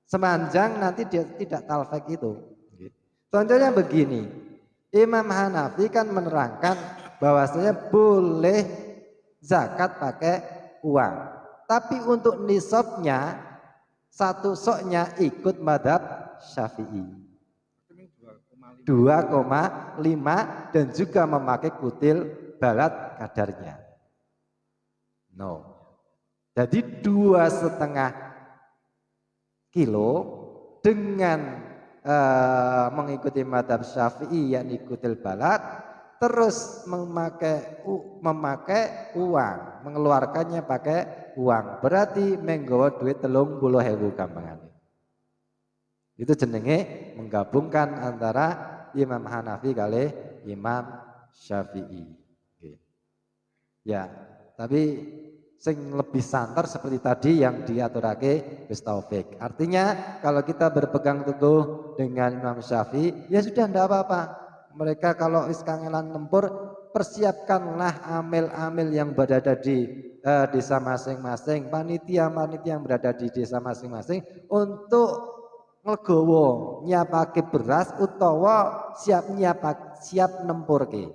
Sepanjang nanti dia tidak talfek itu. Contohnya begini. Imam Hanafi kan menerangkan bahwasanya boleh zakat pakai uang. Tapi untuk nisabnya satu soknya ikut madhab Syafi'i 2,5 dan juga memakai kutil balad kadarnya. No. Jadi 2,5 kilo dengan mengikuti madhab Syafi'i yang ikutil balad, terus memakai uang, mengeluarkannya pakai uang, berarti menggawa duit 30.000 gampangan. Itu jenenge menggabungkan antara Imam Hanafi kali Imam Syafi'i. Ya, tapi sing lebih santer seperti tadi yang diaturake Gus Taufik. Artinya kalau kita berpegang teguh dengan Imam Syafi'i, ya sudah tidak apa-apa. Mereka kalau iskangelan tempur, persiapkanlah amil-amil yang berada di desa masing-masing, panitia-panitia yang berada di desa masing-masing untuk ngegowo nyapake beras utawa siap nempurke.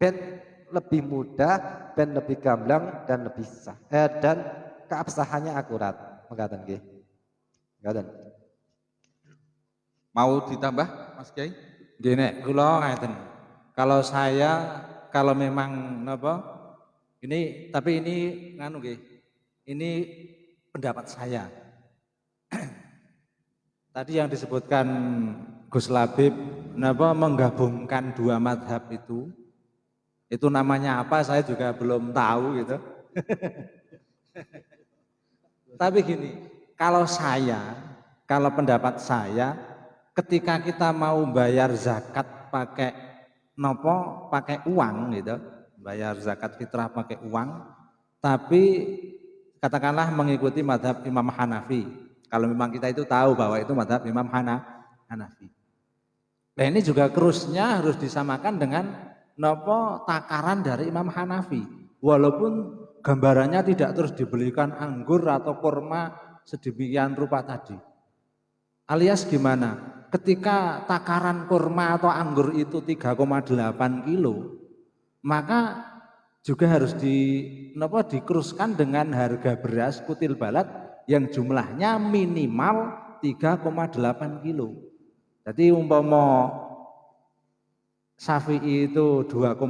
Ben lebih mudah, ben lebih gamblang dan lebih sah dan keabsahannya akurat. Mengatakan nggih. Mengatakan.
Mau ditambah Mas Kiai?
Gini, kula ngeten. Kalau saya kalau memang napa ini tapi ini nganu nggih. Ini pendapat saya. Tadi yang disebutkan Gus Labib napa menggabungkan dua madhab itu namanya apa saya juga belum tahu gitu. Tapi gini, kalau pendapat saya, ketika kita mau bayar zakat pakai uang gitu, bayar zakat fitrah pakai uang, tapi katakanlah mengikuti madhab Imam Hanafi. Kalau memang kita itu tahu bahwa itu madhab Imam Hanafi. Nah ini juga krusnya harus disamakan dengan takaran dari Imam Hanafi. Walaupun gambarannya tidak terus dibelikan anggur atau kurma sedemikian rupa tadi. Alias gimana? Ketika takaran kurma atau anggur itu 3,8 kilo, maka juga harus dikruskan dengan harga beras kutil balad yang jumlahnya minimal 3,8 kilo. Jadi umpama Syafi'i itu 2,5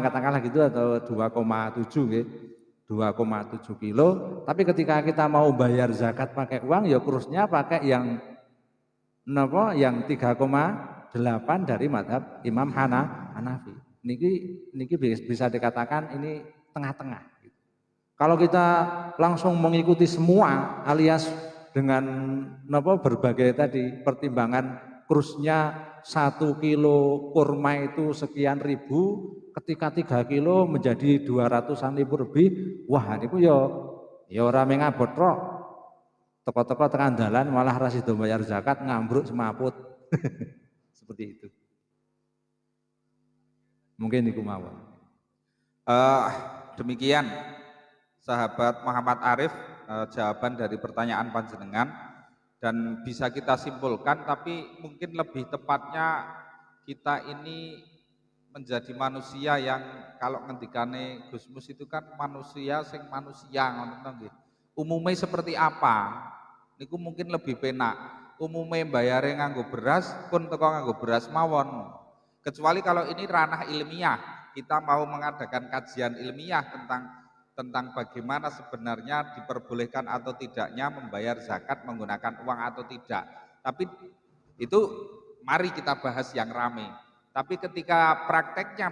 katakanlah gitu atau 2,7 gitu. 2,7 kilo, tapi ketika kita mau bayar zakat pakai uang ya kurusnya pakai yang 3,8 dari madhab Imam Hanafi. Niki bisa dikatakan ini tengah-tengah. Kalau kita langsung mengikuti semua alias dengan berbagai tadi pertimbangan kurusnya 1 kilo kurma itu sekian ribu, ketika 3 kilo menjadi 200-an ribu lebih, wah niku ya ora mengabot tok. Toko-toko tekan dalan malah ra sida bayar zakat ngambruk semaput. Seperti itu. Mungkin niku mawon.
Demikian sahabat Muhammad Arif jawaban dari pertanyaan panjenengan. Dan bisa kita simpulkan, tapi mungkin lebih tepatnya kita ini menjadi manusia yang kalau ngendikane Gusmus itu kan manusia sing manusia ngoten nggih. Umume seperti apa? Niku mungkin lebih penak. Umume bayare nganggo beras pun teko nganggo beras mawon. Kecuali kalau ini ranah ilmiah, kita mau mengadakan kajian ilmiah tentang bagaimana sebenarnya diperbolehkan atau tidaknya membayar zakat menggunakan uang atau tidak. Tapi itu mari kita bahas yang rame. Tapi ketika prakteknya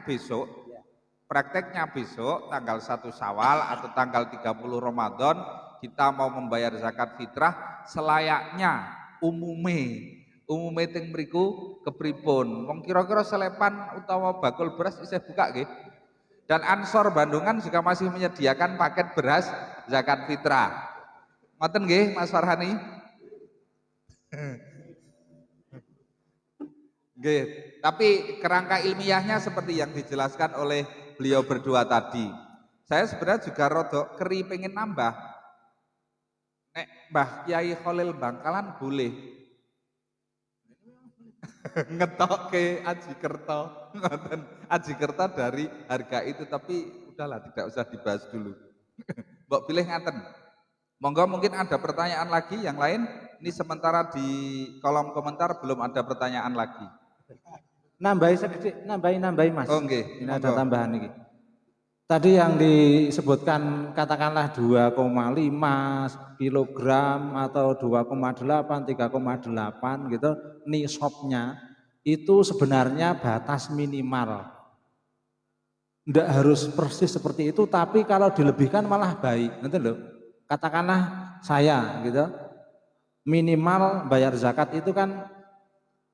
besok tanggal 1 Syawal atau tanggal 30 Ramadan kita mau membayar zakat fitrah, selayaknya umume teng mriku kepripun. Wong kira-kira selepan utawa bakul beras isih buka nggih. Dan Ansor Bandungan juga masih menyediakan paket beras zakat fitrah. Ngoten nggih Mas Farhani? Nggih, tapi kerangka ilmiahnya seperti yang dijelaskan oleh beliau berdua tadi. Saya sebenarnya juga rodok keri pengen nambah. Nek Mbah Kiai Khalil Bangkalan boleh ngetok ke Aji Kerto, Aji Kerto dari harga itu, tapi udahlah tidak usah dibahas dulu. Mbok pilih ngaten. Monggo mungkin ada pertanyaan lagi yang lain. Ini sementara di kolom komentar belum ada pertanyaan lagi.
Nambahi sedikit, nambahi Mas.
Oh nggih,
ini ada tambahan ini. Tadi yang disebutkan katakanlah 2,5 kilogram atau 2,8, 3,8 gitu, nisabnya itu sebenarnya batas minimal. Tidak harus persis seperti itu, tapi kalau dilebihkan malah baik. Nanti loh, katakanlah saya gitu, minimal bayar zakat itu kan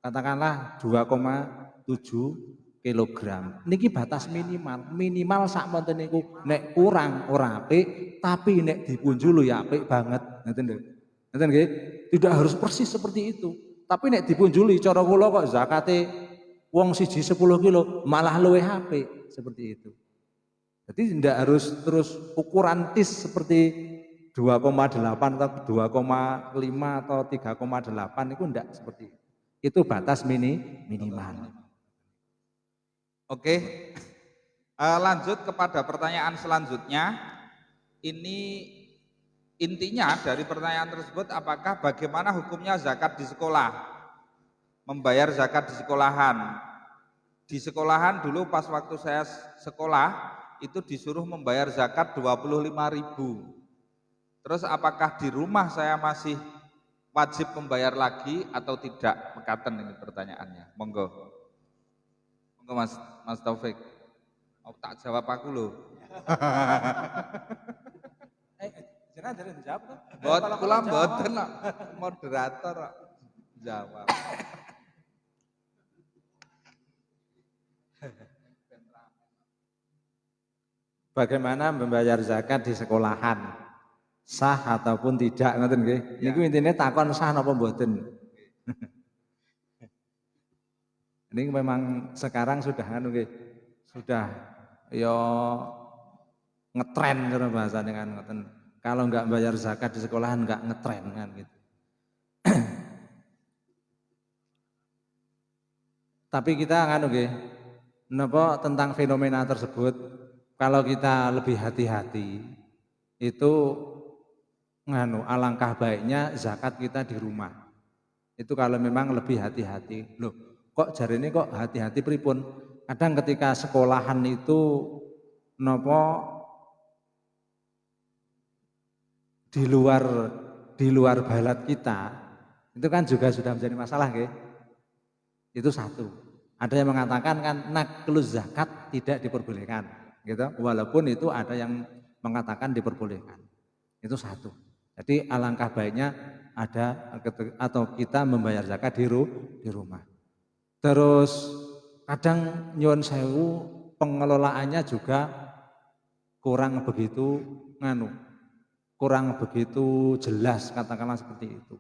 katakanlah 2,7 kilogram. Niki batas minimal sak monten niku nek kurang ora apik, tapi nek dipunjul ya apik banget. Ngoten lho. Ngoten nggih? Tidak harus persis seperti itu. Tapi nek dipunjuli cara kula kok zakate wong siji 10 kilo malah luwih apik seperti itu. Jadi tidak harus terus ukuran tis seperti 2,8 atau 2,5 atau 3,8 itu enggak seperti itu. Itu batas minimal.
Oke, lanjut kepada pertanyaan selanjutnya. Ini intinya dari pertanyaan tersebut, apakah bagaimana hukumnya zakat di sekolah? Membayar zakat di sekolahan. Di sekolahan dulu pas waktu saya sekolah, itu disuruh membayar zakat 25.000. Terus apakah di rumah saya masih wajib membayar lagi atau tidak? Mekaten ini pertanyaannya. Monggo. Mas Taufik, tak jawab aku loh.
Jangan jadi jawab tuh.
Kula mboten kok moderator jawab.
Bagaimana membayar zakat di sekolahan? Sah ataupun tidak, ngoten nggih. Niku intine takon sah napa mboten. Ini memang sekarang sudah sudah ngetren cara bahasanya kan ngoten. Kalau nggak bayar zakat di sekolahan nggak ngetren kan gitu. Tapi kita napa tentang fenomena tersebut, kalau kita lebih hati-hati itu alangkah baiknya zakat kita di rumah. Itu kalau memang lebih hati-hati. Loh, kok jari ini kok hati-hati pripun? Kadang ketika sekolahan itu di luar balat kita, itu kan juga sudah menjadi masalah, nggih. Itu satu. Ada yang mengatakan kan nakluz zakat tidak diperbolehkan, gitu. Walaupun itu ada yang mengatakan diperbolehkan. Itu satu. Jadi alangkah baiknya ada atau kita membayar zakat di rumah. Terus kadang nyuwun sewu pengelolaannya juga kurang begitu jelas, katakanlah seperti itu.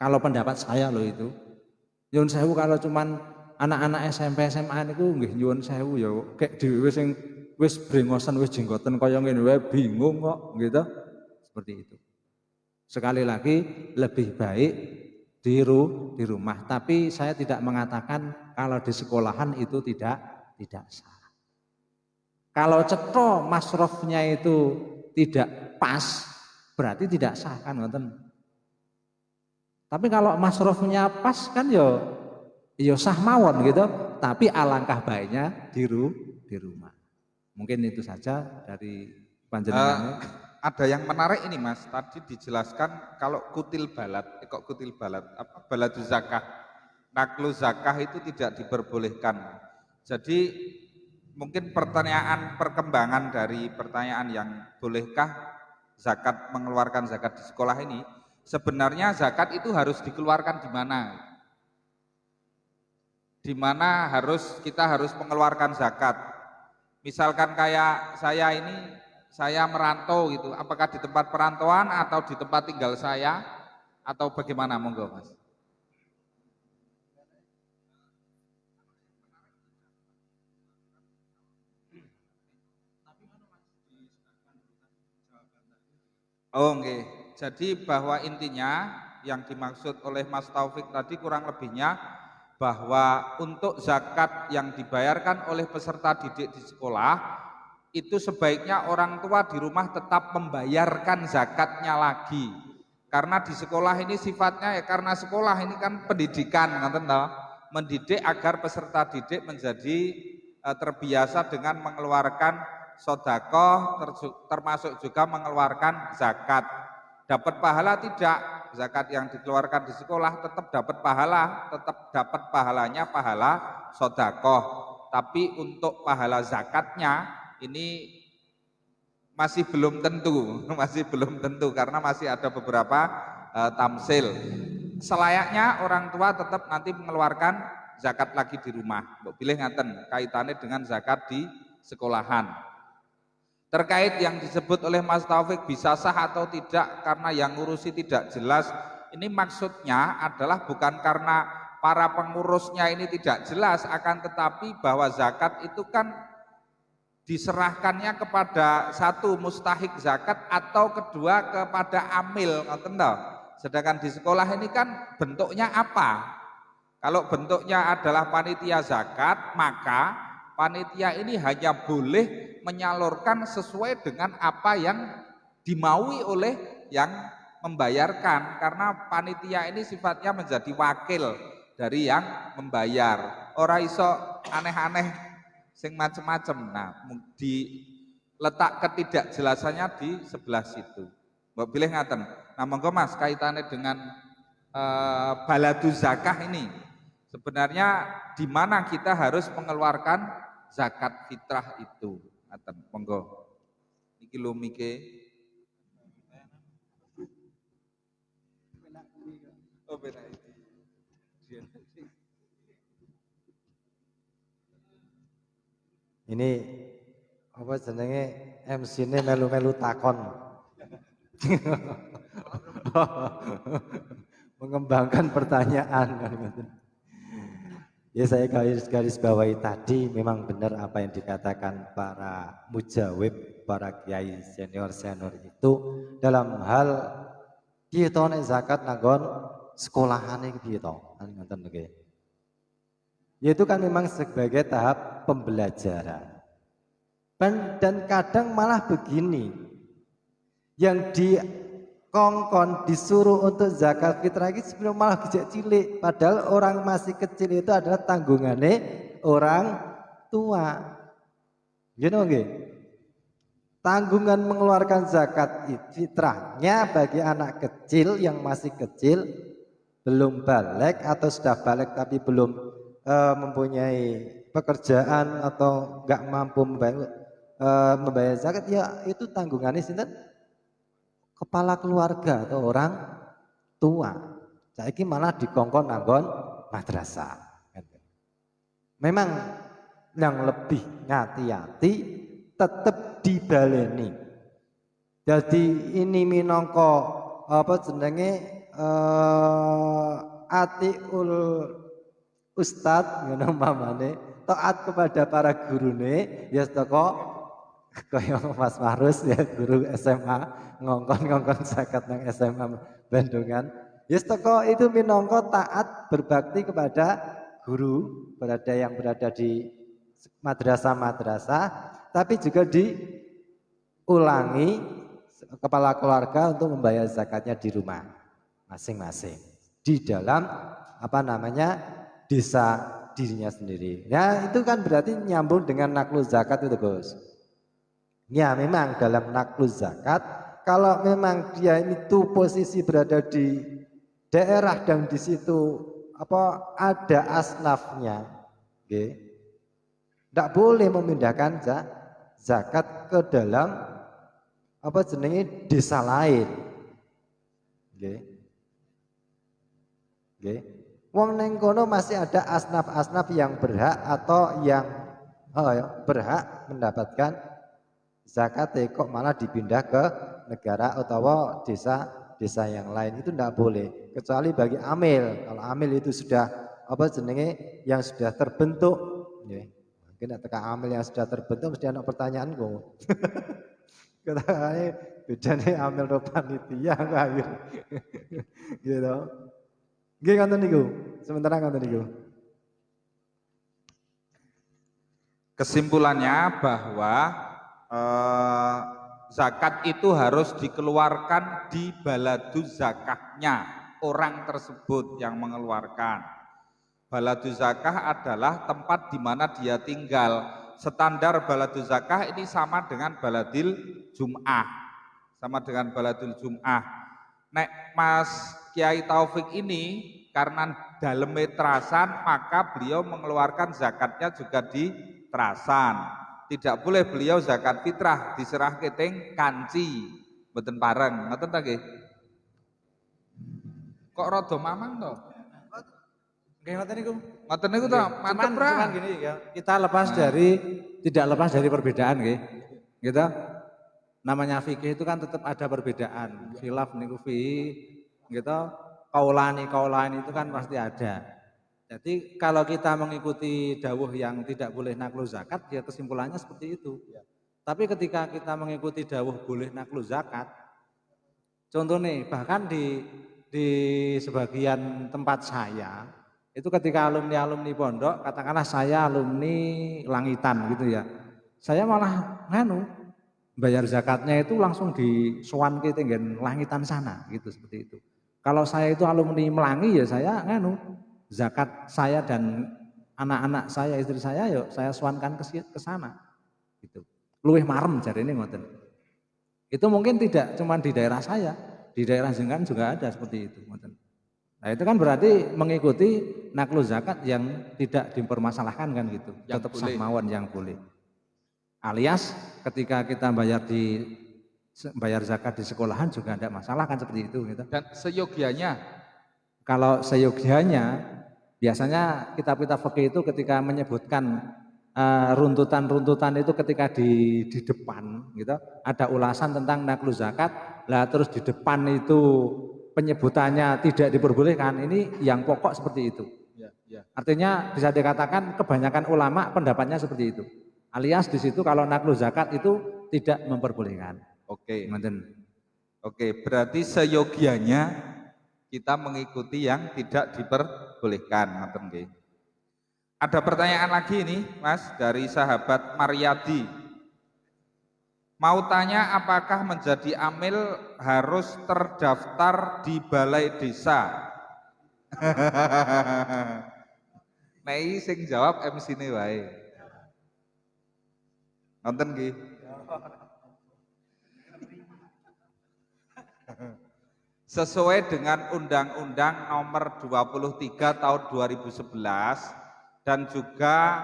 Kalau pendapat saya loh itu, nyuwun sewu kalau cuman anak-anak SMP SMA niku nggih nyuwun sewu ya kayak dhewe sing wis brengosen wis jenggoten kaya ngene wae bingung kok gitu. Seperti itu. Sekali lagi lebih baik di rumah, tapi saya tidak mengatakan kalau di sekolahan itu tidak sah. Kalau cetha masrofnya itu tidak pas, berarti tidak sah kan ngoten. Tapi kalau masrofnya pas kan ya sah mawon gitu, tapi alangkah baiknya di rumah. Mungkin itu saja dari panjenengan.
Ada yang menarik ini Mas, tadi dijelaskan kalau kutil balat, baladu zakah, naklu zakah itu tidak diperbolehkan. Jadi mungkin perkembangan dari pertanyaan yang bolehkah zakat mengeluarkan zakat di sekolah ini, sebenarnya zakat itu harus dikeluarkan di mana? Di mana kita harus mengeluarkan zakat. Misalkan kayak saya merantau gitu, apakah di tempat perantauan atau di tempat tinggal saya atau bagaimana, monggo Mas? Oh nggih. Jadi bahwa intinya yang dimaksud oleh Mas Taufik tadi kurang lebihnya bahwa untuk zakat yang dibayarkan oleh peserta didik di sekolah itu sebaiknya orang tua di rumah tetap membayarkan zakatnya lagi. Karena di sekolah ini sifatnya karena sekolah ini kan pendidikan, mendidik agar peserta didik menjadi terbiasa dengan mengeluarkan sodakoh, termasuk juga mengeluarkan zakat. Dapat pahala tidak? Zakat yang dikeluarkan di sekolah tetap dapat pahala, tetap dapat pahalanya pahala sodakoh. Tapi untuk pahala zakatnya ini masih belum tentu, masih belum tentu karena masih ada beberapa tamsil. Selayaknya orang tua tetap nanti mengeluarkan zakat lagi di rumah. Mbok pilih ngaten kaitannya dengan zakat di sekolahan. Terkait yang disebut oleh Mas Taufik bisa sah atau tidak karena yang ngurusi tidak jelas, ini maksudnya adalah bukan karena para pengurusnya ini tidak jelas, akan tetapi bahwa zakat itu kan diserahkannya kepada satu mustahik zakat atau kedua kepada amil, ngoten toh. Sedangkan di sekolah ini kan bentuknya apa? Kalau bentuknya adalah panitia zakat, maka panitia ini hanya boleh menyalurkan sesuai dengan apa yang dimaui oleh yang membayarkan, karena panitia ini sifatnya menjadi wakil dari yang membayar. Ora iso aneh-aneh sing macem-macem. Nah, diletak ketidakjelasannya di sebelah situ. Mbak pilih ngaten. Nah, monggo Mas kaitannya dengan baladu zakah ini. Sebenarnya di mana kita harus mengeluarkan zakat fitrah itu? Ngaten, monggo. Iki lho mike. Oh, benar.
Ini apa jenenge MC ini melu-melu takon. Mengembangkan pertanyaan. Ya saya garis bawahi tadi memang benar apa yang dikatakan para mujawib, para kiai senior itu dalam hal piye to nek zakat nanggon sekolahane piye to ngoten nggih. Yaitu kan memang sebagai tahap pembelajaran. Dan kadang malah begini, yang dikongkon disuruh untuk zakat fitrah ini sebelum malah gejek cilik, padahal orang masih kecil itu adalah tanggungannya orang tua. You know, okay? Tanggungan mengeluarkan zakat fitrahnya bagi anak kecil yang masih kecil, belum balik atau sudah balik tapi belum mempunyai pekerjaan atau nggak mampu membayar zakat, ya itu tanggungannya sinten? Kepala keluarga atau orang tua. Saiki malah dikongkon nanggon madrasah. Memang yang lebih hati-hati tetap dibaleni. Jadi ini minangka apa jenenge atiul ustad ngono mamane, taat kepada para gurune ya teko kaya Mas Marus ya guru SMA ngongkon zakat nang SMA Bandungan. Ya teko itu minangka taat berbakti kepada guru yang berada di madrasah-madrasah, tapi juga diulangi kepala keluarga untuk membayar zakatnya di rumah masing-masing di dalam apa namanya desa dirinya sendiri. Ya itu kan berarti nyambung dengan nakluz zakat itu Gus. Ya memang dalam nakluz zakat kalau memang dia itu posisi berada di daerah dan di situ apa ada asnafnya, okay, tidak boleh memindahkan zakat ke dalam apa jenenge desa lain, okay. Okay. Wong neng kono masih ada asnaf-asnaf yang berhak atau yang berhak mendapatkan zakat, kok malah dipindah ke negara atau desa yang lain, itu tidak boleh kecuali bagi amil. Kalau amil itu sudah apa jenenge yang sudah terbentuk, ya. Mungkin teka amil yang sudah terbentuk mesti ada pertanyaan kok. Katanya bedane amil ro panitia kae. Gitu. Nggih ngoten niku. Sementara ngoten niku.
Kesimpulannya bahwa zakat itu harus dikeluarkan di baladu zakahnya orang tersebut yang mengeluarkan. Baladu zakah adalah tempat di mana dia tinggal. standar baladul zakah ini sama dengan baladil jum'ah. Sama dengan baladul jum'ah. Nek Mas Kiai Taufik ini karena dalam terasan, maka beliau mengeluarkan zakatnya juga di terasan. Tidak boleh beliau zakat fitrah diserah keting kanci, mboten bareng, ngoten ta nggih? Kok rada mamang to?
Nggih ngoten niku.
Ngoten niku to, mantep ra.
Cuman gini ya, kita tidak lepas dari perbedaan nggih. Gitu. Namanya fikih itu kan tetap ada perbedaan. Khilaf niku fi gitu. Kaulani itu kan pasti ada. Jadi kalau kita mengikuti dawuh yang tidak boleh naklu zakat, ya kesimpulannya seperti itu. Tapi ketika kita mengikuti dawuh boleh naklu zakat, contoh nih, bahkan di sebagian tempat saya, itu ketika alumni pondok, katakanlah saya alumni Langitan gitu ya, saya malah bayar zakatnya itu langsung di sowan ke tenggen Langitan sana gitu, seperti itu. Kalau saya itu alumni Melangi ya saya zakat saya dan anak-anak saya, istri saya, yuk saya suankan ke sana gitu. Luwih marem jarene ngoten. Itu mungkin tidak cuma di daerah saya, di daerah jenengan juga ada seperti itu ngoten. Nah, itu kan berarti mengikuti naklu zakat yang tidak dipermasalahkan kan gitu. Tetap sah mawon yang boleh. Alias ketika kita bayar zakat di sekolahan juga tidak masalah kan seperti itu gitu.
Dan seyogianya,
kalau seyogianya biasanya kitab-kitab fikih itu ketika menyebutkan runtutan-runtutan itu ketika di depan gitu ada ulasan tentang naklu zakat, lah terus di depan itu penyebutannya tidak diperbolehkan, ini yang pokok seperti itu. Artinya bisa dikatakan kebanyakan ulama pendapatnya seperti itu. Alias di situ kalau naklu zakat itu tidak memperbolehkan.
Oke, berarti seyogianya kita mengikuti yang tidak diperbolehkan. Ada pertanyaan lagi ini, Mas, dari sahabat Maryadi. Mau tanya, apakah menjadi amil harus terdaftar di balai desa? Nei sing jawab MC ini wae. Nonton nggih. Sesuai dengan Undang-Undang Nomor 23 Tahun 2011 dan juga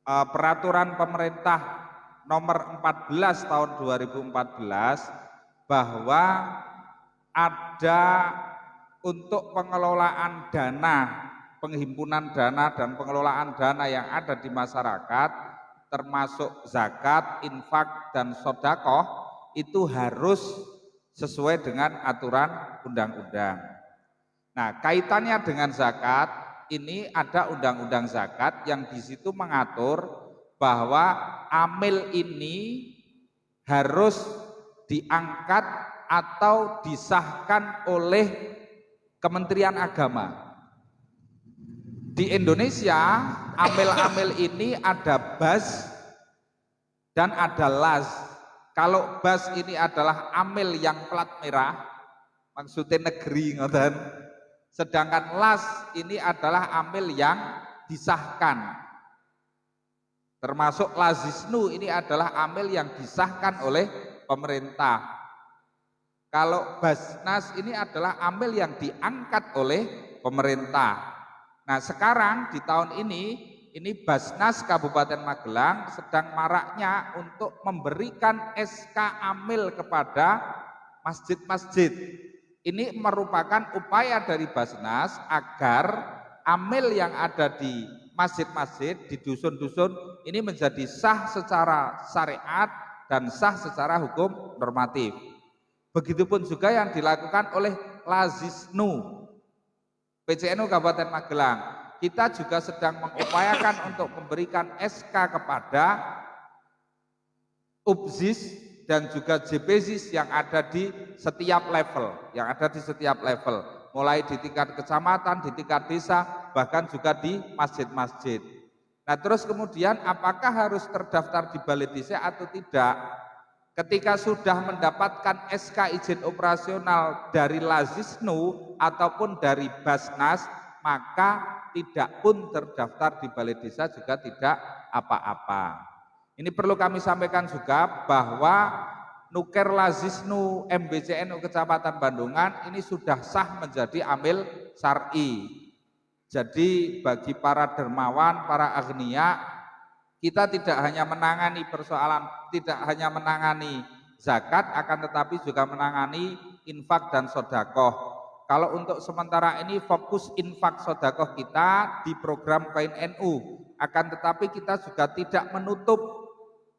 Peraturan Pemerintah Nomor 14 Tahun 2014 bahwa ada untuk pengelolaan dana, penghimpunan dana dan pengelolaan dana yang ada di masyarakat, termasuk zakat, infak dan sedekah, itu harus sesuai dengan aturan undang-undang. Nah, kaitannya dengan zakat, ini ada undang-undang zakat yang di situ mengatur bahwa amil ini harus diangkat atau disahkan oleh Kementerian Agama. Di Indonesia, amil-amil ini ada BAS dan ada LAS. Kalau BAS ini adalah amil yang plat merah, maksudnya negeri ngoten. Sedangkan LAS ini adalah amil yang disahkan. Termasuk lazisnu ini adalah amil yang disahkan oleh pemerintah. Kalau Basnas ini adalah amil yang diangkat oleh pemerintah. Nah, sekarang di tahun ini Basnas Kabupaten Magelang sedang maraknya untuk memberikan SK amil kepada masjid-masjid. Ini merupakan upaya dari Basnas agar amil yang ada di masjid-masjid, di dusun-dusun ini menjadi sah secara syariat dan sah secara hukum normatif. Begitupun juga yang dilakukan oleh Lazisnu PCNU Kabupaten Magelang. Kita juga sedang mengupayakan untuk memberikan SK kepada UPZIS dan juga JPZIS yang ada di setiap level, mulai di tingkat kecamatan, di tingkat desa, bahkan juga di masjid-masjid. Nah, terus kemudian apakah harus terdaftar di balai desa atau tidak? Ketika sudah mendapatkan SK izin operasional dari Lazisnu ataupun dari Basnas, maka tidak pun terdaftar di balai desa juga tidak apa-apa. Ini perlu kami sampaikan juga bahwa Nuker Lazisnu MBCNU Kecamatan Bandungan ini sudah sah menjadi amil syar'i. Jadi bagi para dermawan, para agniya, kita tidak hanya menangani persoalan, tidak hanya menangani zakat, akan tetapi juga menangani infak dan sodakoh. Kalau untuk sementara ini fokus infak sodakoh kita di program Koin NU, akan tetapi kita juga tidak menutup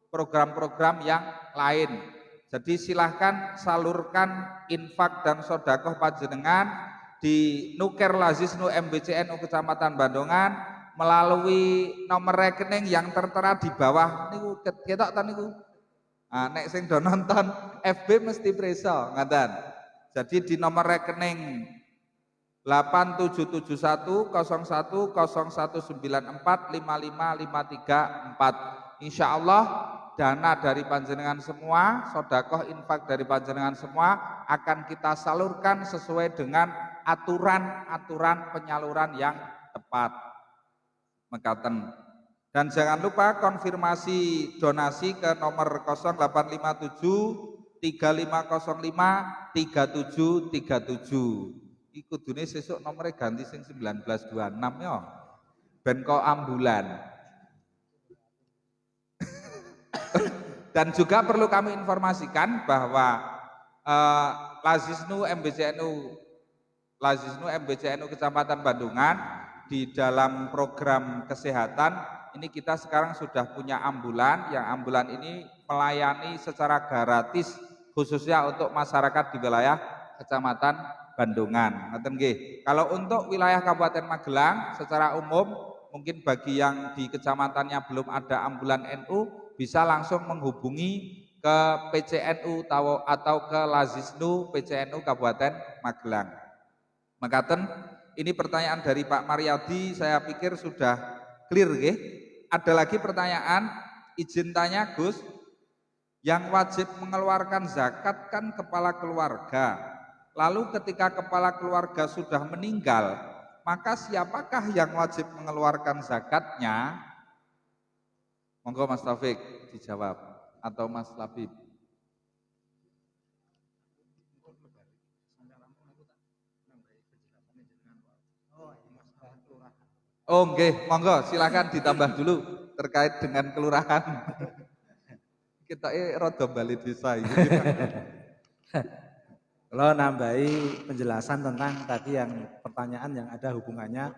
program-program yang lain. Jadi silahkan salurkan infak dan sodakoh panjenengan di Nuker Lazisnu MBCNU Kecamatan Bandungan melalui nomor rekening yang tertera di bawah niku ketok ta niku. Nek sing do nonton FB mesti preso ngaten. Jadi di nomor rekening 8771010194555354. Insyaallah dana dari panjenengan semua, sodakoh infak dari panjenengan semua akan kita salurkan sesuai dengan aturan-aturan penyaluran yang tepat. Mekaten. Dan jangan lupa konfirmasi donasi ke nomor 0857 3505 3737. Iku kudune sesuk nomornya ganti sing 1926 ya. Ben kok ambulan. Dan juga perlu kami informasikan bahwa Lazisnu MBCNU Kecamatan Bandungan di dalam program kesehatan ini kita sekarang sudah punya ambulan, yang ambulan ini melayani secara gratis khususnya untuk masyarakat di wilayah Kecamatan Bandungan. Ngoten nggih. Kalau untuk wilayah Kabupaten Magelang secara umum mungkin bagi yang di kecamatannya belum ada ambulan NU bisa langsung menghubungi ke PCNU atau ke Lazisnu PCNU Kabupaten Magelang. Mekaten, ini pertanyaan dari Pak Mariadi, saya pikir sudah clear nggih. Ada lagi pertanyaan, izin tanya Gus, yang wajib mengeluarkan zakat kan kepala keluarga. Lalu ketika kepala keluarga sudah meninggal, maka siapakah yang wajib mengeluarkan zakatnya? Monggo Mas Taufik dijawab atau Mas Labib. Oh nggih, monggo silakan ditambah dulu terkait dengan kelurahan. Kita rada bali desa iki.
Kalau nambahi penjelasan tentang tadi yang pertanyaan yang ada hubungannya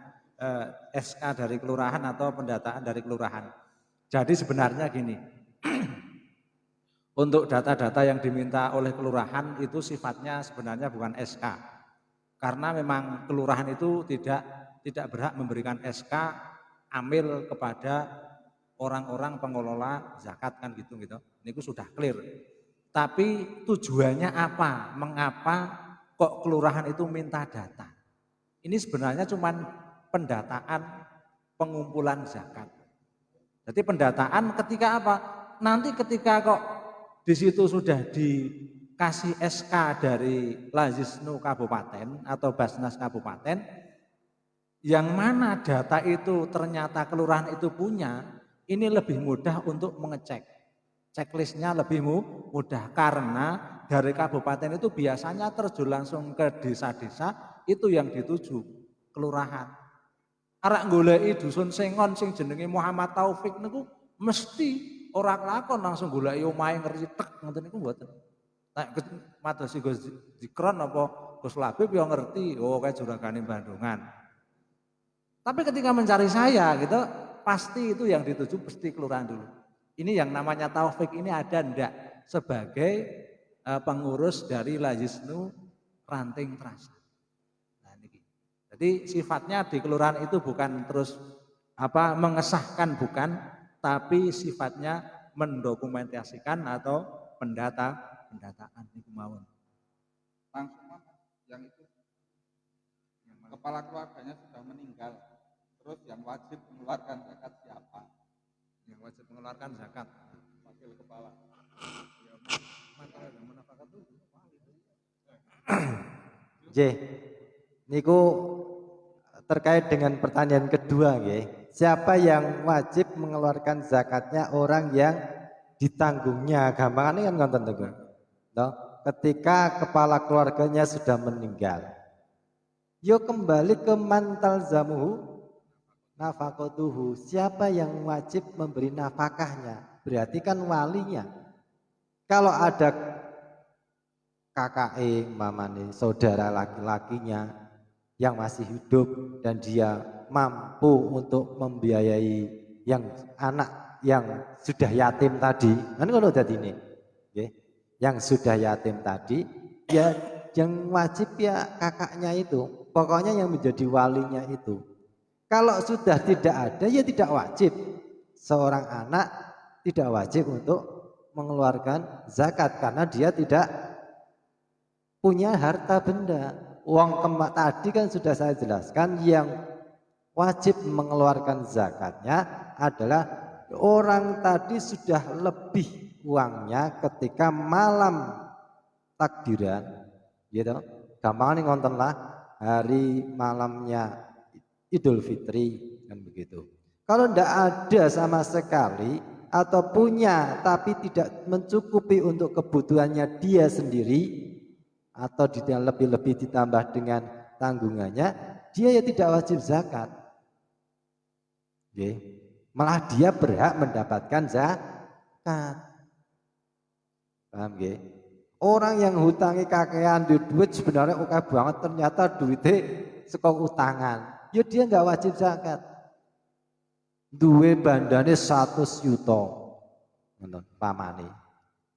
SK dari kelurahan atau pendataan dari kelurahan. Jadi sebenarnya gini, untuk data-data yang diminta oleh kelurahan itu sifatnya sebenarnya bukan SK. Karena memang kelurahan itu tidak berhak memberikan SK amil kepada orang-orang pengelola zakat kan gitu. Ini sudah clear. Tapi tujuannya apa? Mengapa kok kelurahan itu minta data? Ini sebenarnya cuma pendataan pengumpulan zakat. Jadi pendataan ketika apa? Nanti ketika kok di situ sudah dikasih SK dari Lazisnu Kabupaten atau Basnas Kabupaten, yang mana data itu ternyata kelurahan itu punya, ini lebih mudah untuk mengecek. Checklistnya lebih mudah karena dari kabupaten itu biasanya terjun langsung ke desa-desa itu yang dituju kelurahan. Arek goleki dusun Sengon sing jenenge Muhammad Taufik niku mesti ora kelakon langsung goleki omahe ngerti tek ngoten niku mboten. Nek madosi Gus Zikron apa Gus Labib ya ngerti, oh kayak juragane Bandungan. Tapi ketika mencari saya gitu, pasti itu yang dituju pasti kelurahan dulu. Ini yang namanya Taufik ini ada ndak sebagai pengurus dari Lazisnu Ranting Trasa. Nah, ini. Jadi sifatnya di kelurahan itu bukan terus mengesahkan bukan, tapi sifatnya mendokumentasikan atau pendataan niku mawon.
Langsung yang itu kepala keluarganya sudah meninggal. Terus yang wajib mengeluarkan zakat siapa?
Yang wajib mengeluarkan zakat
wakil kepala.
J, niku terkait dengan pertanyaan kedua nggih. Siapa yang wajib mengeluarkan zakatnya? Orang yang ditanggungnya. Gampangannya kan ngonten to. Toh, ketika kepala keluarganya sudah meninggal, yo kembali ke mantal zamuhu nafaqatuhu. Siapa yang wajib memberi nafkahnya? Berarti kan walinya. Kalau ada kakak mamane, saudara laki-lakinya yang masih hidup dan dia mampu untuk membiayai yang anak yang sudah yatim tadi, kan kalau dadi ini, yang sudah yatim tadi, ya yang wajib ya kakaknya itu, pokoknya yang menjadi walinya itu. Kalau sudah tidak ada ya tidak wajib. Seorang anak tidak wajib untuk mengeluarkan zakat karena dia tidak punya harta benda. Uang kemak tadi kan sudah saya jelaskan, yang wajib mengeluarkan zakatnya adalah orang tadi sudah lebih uangnya ketika malam takbiran, gitu. Gampang ngonten lah, hari malamnya Idul Fitri kan begitu. Kalau tidak ada sama sekali atau punya tapi tidak mencukupi untuk kebutuhannya dia sendiri, atau lebih-lebih ditambah dengan tanggungannya, dia ya tidak wajib zakat. Malah dia berhak mendapatkan zakat. Paham nggih? Orang yang hutangi kakean duit sebenarnya oke banget, ternyata duitnya saka utangan. Ya dia nggak wajib zakat. Duwe bandane 100 yuta. Ngoten pamane.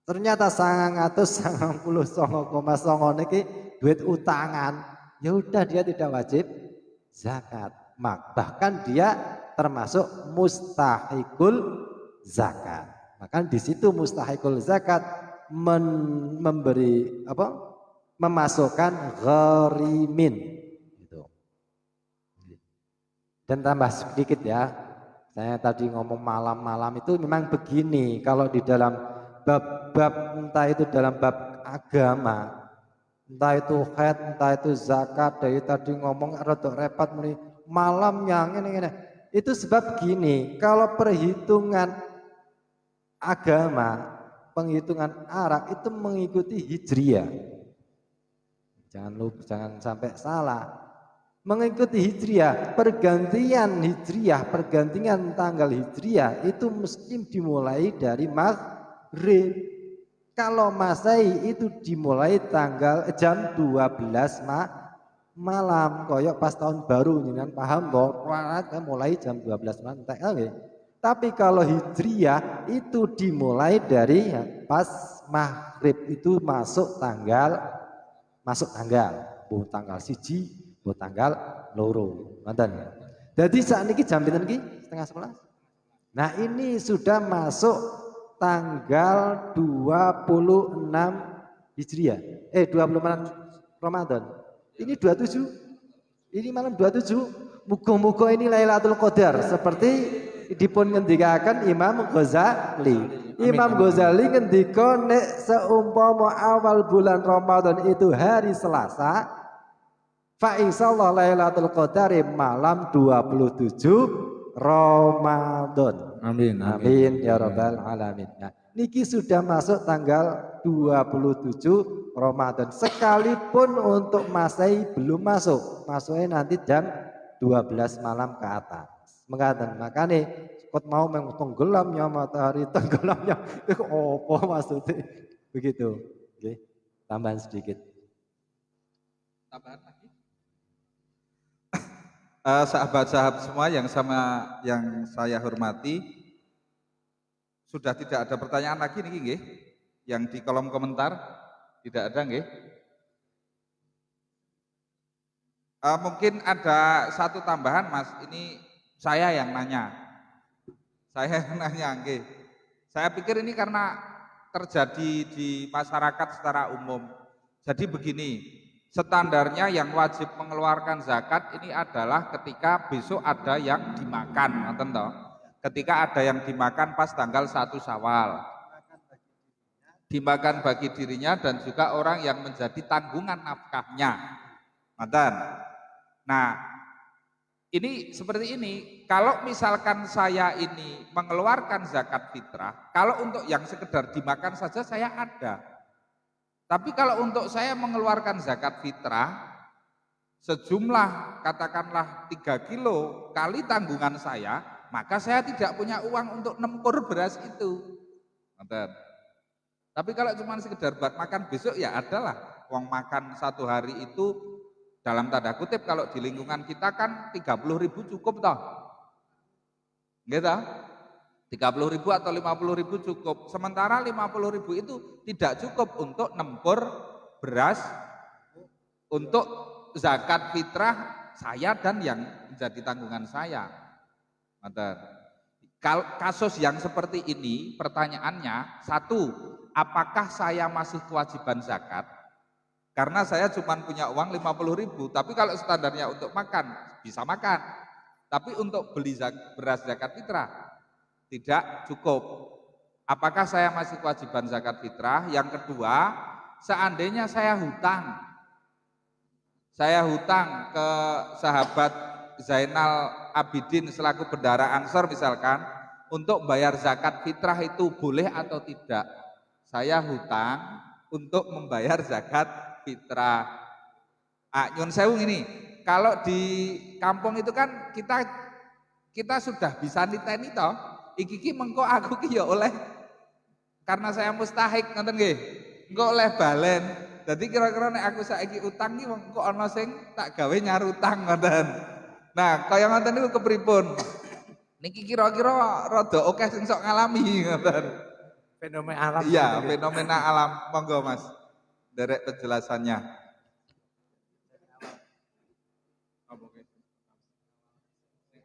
Ternyata 999,9 niki duit utangan. Ya udah dia tidak wajib zakat. Bahkan dia termasuk mustahikul zakat. Maka di situ mustahikul zakat memberi apa? Memasukkan gharimin gitu. Dan tambah sedikit ya. Saya tadi ngomong malam-malam itu memang begini, kalau di dalam bab-bab entah itu dalam bab agama, entah itu haid, entah itu zakat, dari tadi ngomong rada repot muni malam yang ini. Itu sebab gini, kalau perhitungan agama, penghitungan Arab itu mengikuti hijriah. Jangan sampai salah. Mengikuti hijriah, pergantian tanggal hijriah itu mesti dimulai dari maghrib. Kalau Masehi itu dimulai jam 12 malam, koyok pas tahun baru, jangan paham kok, mulai jam 12 malam. Tapi kalau hijriah itu dimulai dari pas maghrib itu masuk tanggal, tanggal siji, tanggal loro. Ngoten. Jadi saat ini jam pinten iki? 10:30. Nah, ini sudah masuk tanggal 26 Hijriah. 26 Ramadan. Ini 27. Ini malam 27. Muga-muga ini Lailatul Qadar seperti dipun ngendikaken Imam Ghazali. Imam Ghazali ngendika nek seumpama awal bulan Ramadan itu hari Selasa, fa insyaallah Lailatul Qadar malam 27 Ramadan.
Amin.
Amin ya rabbal alamin. Nah, niki sudah masuk tanggal 27 Ramadan. Sekalipun untuk Masehi belum masuk. Masuknya nanti jam 12 malam ke atas. Mengatakan makanya kot mau tenggelamnya matahari, tenggelamnya apa maksudnya begitu. Oke. Tambahan sedikit.
Tambahan lagi. Sahabat-sahabat semua yang saya hormati, sudah tidak ada pertanyaan lagi nih nggih? Yang di kolom komentar tidak ada nggih? Mungkin ada satu tambahan Mas, ini saya yang nanya. Nggih. Saya pikir ini karena terjadi di masyarakat secara umum. Jadi begini, standarnya yang wajib mengeluarkan zakat ini adalah ketika besok ada yang dimakan, ngoten toh. Ketika ada yang dimakan pas tanggal 1 Syawal. Dimakan bagi dirinya dan juga orang yang menjadi tanggungan nafkahnya. Ngoten. Nah, ini seperti ini, kalau misalkan saya ini mengeluarkan zakat fitrah, kalau untuk yang sekedar dimakan saja saya ada. Tapi kalau untuk saya mengeluarkan zakat fitrah, sejumlah katakanlah 3 kilo kali tanggungan saya, maka saya tidak punya uang untuk nempur beras itu. Tapi kalau cuma sekedar buat makan besok ya adalah uang makan satu hari itu dalam tanda kutip kalau di lingkungan kita kan 30.000 cukup toh. Gitu. 30.000 atau 50.000 cukup. Sementara 50.000 itu tidak cukup untuk nempur beras untuk zakat fitrah saya dan yang menjadi tanggungan saya. Kasus yang seperti ini pertanyaannya, satu, apakah saya masih kewajiban zakat? Karena saya cuma punya uang 50.000, tapi kalau standarnya untuk makan bisa makan, tapi untuk beli beras zakat fitrah tidak cukup. Apakah saya masih kewajiban zakat fitrah? Yang kedua, seandainya saya hutang ke sahabat Zainal Abidin selaku bendahara Ansor misalkan, untuk bayar zakat fitrah itu boleh atau tidak? Saya hutang untuk membayar zakat fitrah. Nyun sewu ini, kalau di kampung itu kan kita sudah bisa niteni toh, iki mengko aku ki ya oleh karena saya mustahik ngoten nggih. Engko oleh balen. Jadi kira-kira nek aku saiki utang ki mengko ana sing tak gawe nyarutang ngoten. Nah, kaya ngoten niku kepripun? Niki kira-kira rada akeh sing sok ngalami ngoten.
Fenomena alam.
Iya, fenomena alam. Monggo Mas. Derek penjelasannya.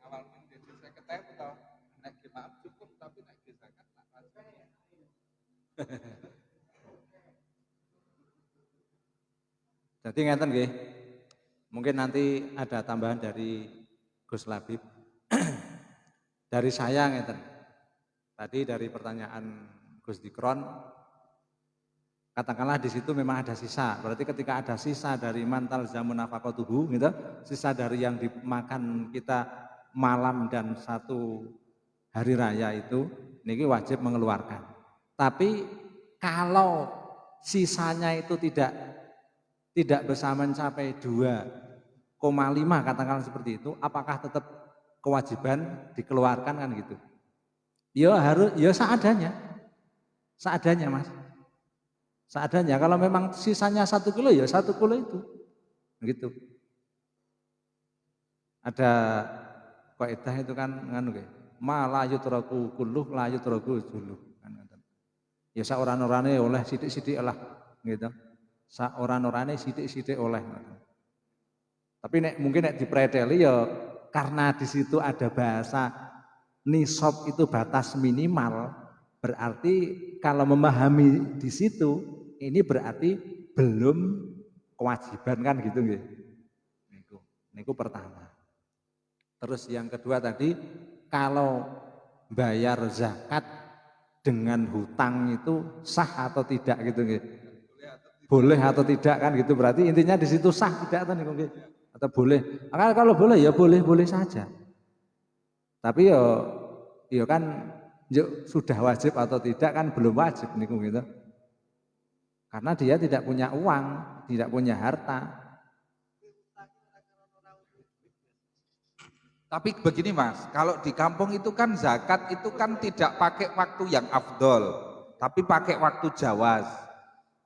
Awal menjadi saya ketemu toh, nek maaf cukup tapi nek zakat tak wajib.
Jadi ngeten nggih. Mungkin nanti ada tambahan dari Gus Labib. Dari saya ngeten. Tadi dari pertanyaan Gus Dikron, katakanlah di situ memang ada sisa. Berarti ketika ada sisa dari mantal zamun nafaqatuhu gitu, sisa dari yang dimakan kita malam dan satu hari raya itu, niki wajib mengeluarkan. Tapi kalau sisanya itu tidak bisa mencapai 2,5 katakanlah seperti itu, apakah tetap kewajiban dikeluarkan kan gitu? Ya harus, ya seadanya Mas. Seadanya, kalau memang sisanya 1 kilo ya 1 kilo itu, gitu. Ada kaidah itu kan nganu nggih, ma la yutraku kulluh la yutraku juluh. Ya saoran-orane oleh sithik-sithik lah, gitu. Saoran-orane sithik-sithik oleh. Tapi mungkin dipreteli ya karena di situ ada bahasa nisab itu batas minimal, berarti kalau memahami di situ ini berarti belum kewajiban kan gitu nggih. Niku pertama. Terus yang kedua tadi, kalau bayar zakat dengan hutang itu sah atau tidak gitu nggih. Boleh atau tidak kan gitu, berarti intinya di situ sah tidak kan niku nggih. Atau boleh. Kalau boleh ya boleh saja. Tapi ya kan sudah wajib atau tidak kan belum wajib niku gitu. Karena dia tidak punya uang, tidak punya harta.
Tapi begini Mas, kalau di kampung itu kan zakat itu kan tidak pakai waktu yang afdol, tapi pakai waktu jawas.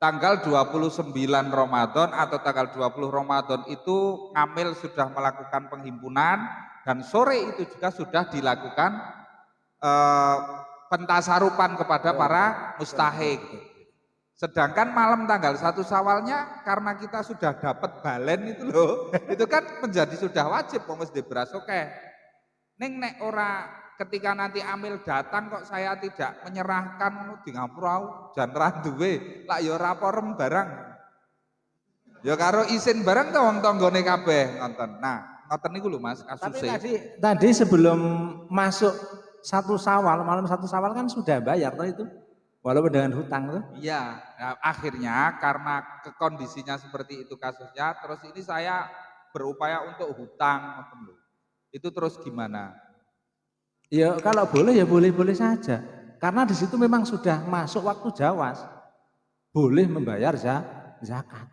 Tanggal 29 Ramadan atau tanggal 20 Ramadan itu ngamil sudah melakukan penghimpunan dan sore itu juga sudah dilakukan pentasarupan kepada para mustahik. Sedangkan malam tanggal 1 Syawalnya karena kita sudah dapat balen itu loh, itu kan menjadi sudah wajib wis di beras oke. Ning nek ora ketika nanti amil datang kok saya tidak menyerahkan di ngapura jan ra duwe, lak ya ora porem barang. Ya karo isin barang to wong tanggane kabeh ngoten. Nah, ngoten niku lho Mas kasusnya.
Tapi tadi sebelum masuk 1 Syawal, malam 1 Syawal kan sudah bayar toh itu. Walaupun dengan hutang tuh?
Iya, nah, akhirnya karena kondisinya seperti itu kasusnya, terus ini saya berupaya untuk hutang. Itu terus gimana?
Ya kalau boleh ya boleh-boleh saja. Karena di situ memang sudah masuk waktu jawas. Boleh membayar zakat.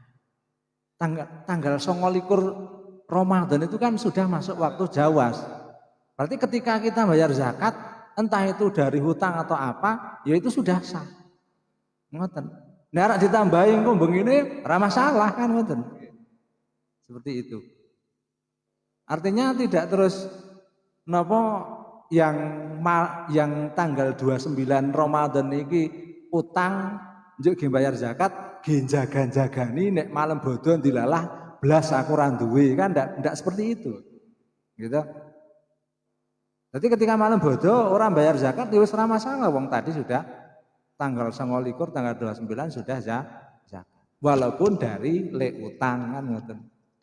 Tanggal 29 Ramadan itu kan sudah masuk waktu jawas. Berarti ketika kita bayar zakat, entah itu dari hutang atau apa, ya itu sudah sah. Ngoten. Nek ditambahin kok begini, ora masalah kan ngoten. Seperti itu. Artinya tidak terus napa yang tanggal 29 Ramadan iki utang njuk ge bayar zakat, ge jaga-jagani nek malam bodoh dilalah blas aku ora duwe kan ndak seperti itu. Gitu. Jadi ketika malam bodoh orang bayar zakat ya wis ora masalah wong tadi sudah tanggal 29 tanggal 29 sudah zakat. Walaupun dari le utang kan ngoten.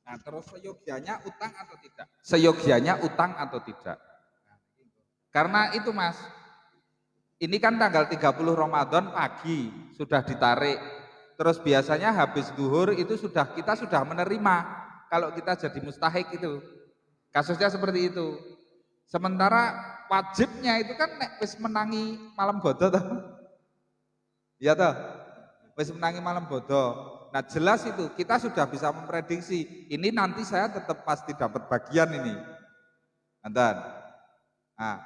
Nah, terus seyogianya utang atau tidak? Seyogianya utang atau tidak? Karena itu Mas, ini kan tanggal 30 Ramadan pagi sudah ditarik. Terus biasanya habis duhur itu kita sudah menerima kalau kita jadi mustahik itu. Kasusnya seperti itu. Sementara wajibnya itu kan nek wis menangi malam bodoh toh. Iya toh? Wis menangi malam bodoh. Nah jelas itu kita sudah bisa memprediksi ini nanti saya tetap pasti dapat bagian ini. Nah,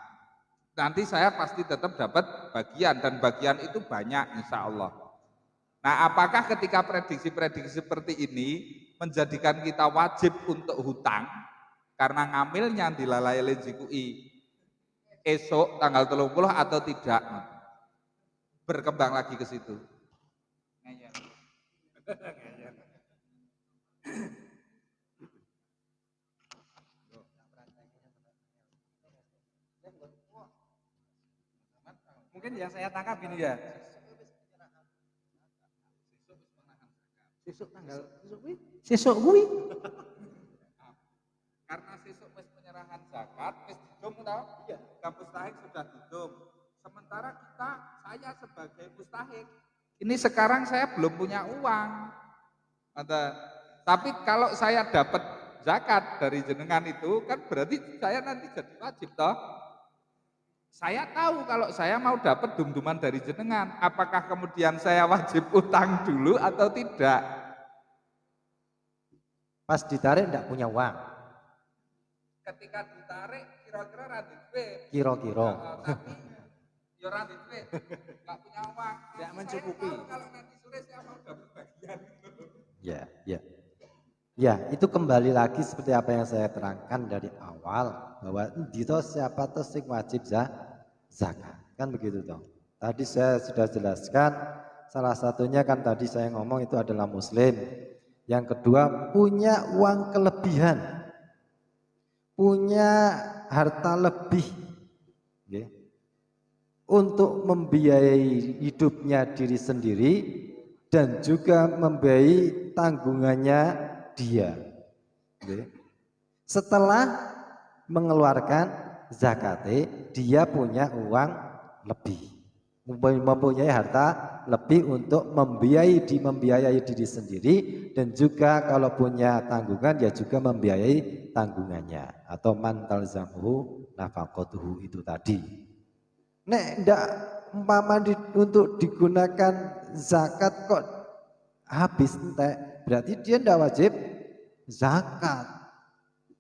nanti saya pasti tetap dapat bagian dan bagian itu banyak insya Allah. Nah apakah ketika prediksi-prediksi seperti ini menjadikan kita wajib untuk hutang karena ngamilnya dilalai lejikui esok tanggal 30 atau tidak? Berkembang lagi ke situ.
Mungkin yang saya tangkap gini ya. Sesuk kuwi.
Karena sesuk wis penyerahan zakat, wis didum tau? Iya. Mustahik sudah didum. Sementara saya sebagai mustahik, ini sekarang saya belum punya uang. Tapi kalau saya dapat zakat dari jenengan itu kan berarti saya nanti jadi wajib toh. Saya tahu kalau saya mau dapat dum-duman dari jenengan, apakah kemudian saya wajib utang dulu atau tidak?
Pas ditarik enggak punya uang.
Ketika ditarik kira-kira rada duit.
Kira-kira.
Tapi ya rada duit, enggak punya uang.
Tidak mencukupi.
Saya tahu kalau nanti sore saya mau dapat bagian.
Ya. Ya, itu kembali lagi seperti apa yang saya terangkan dari awal bahwa dito siapa tuh sing wajib zakat. Kan begitu toh. Tadi saya sudah jelaskan salah satunya kan tadi saya ngomong itu adalah muslim. Yang kedua punya uang kelebihan. Punya harta lebih. Okay. Untuk membiayai hidupnya diri sendiri dan juga membiayai tanggungannya dia. Setelah mengeluarkan zakatnya, dia punya uang lebih, mempunyai harta lebih untuk membiayai diri sendiri dan juga kalau punya tanggungan ya juga membiayai tanggungannya atau mantal zamuhu nafaqatuhu itu tadi. Nek ndak untuk digunakan zakat kok habis entek, berarti dia ndak wajib zakat.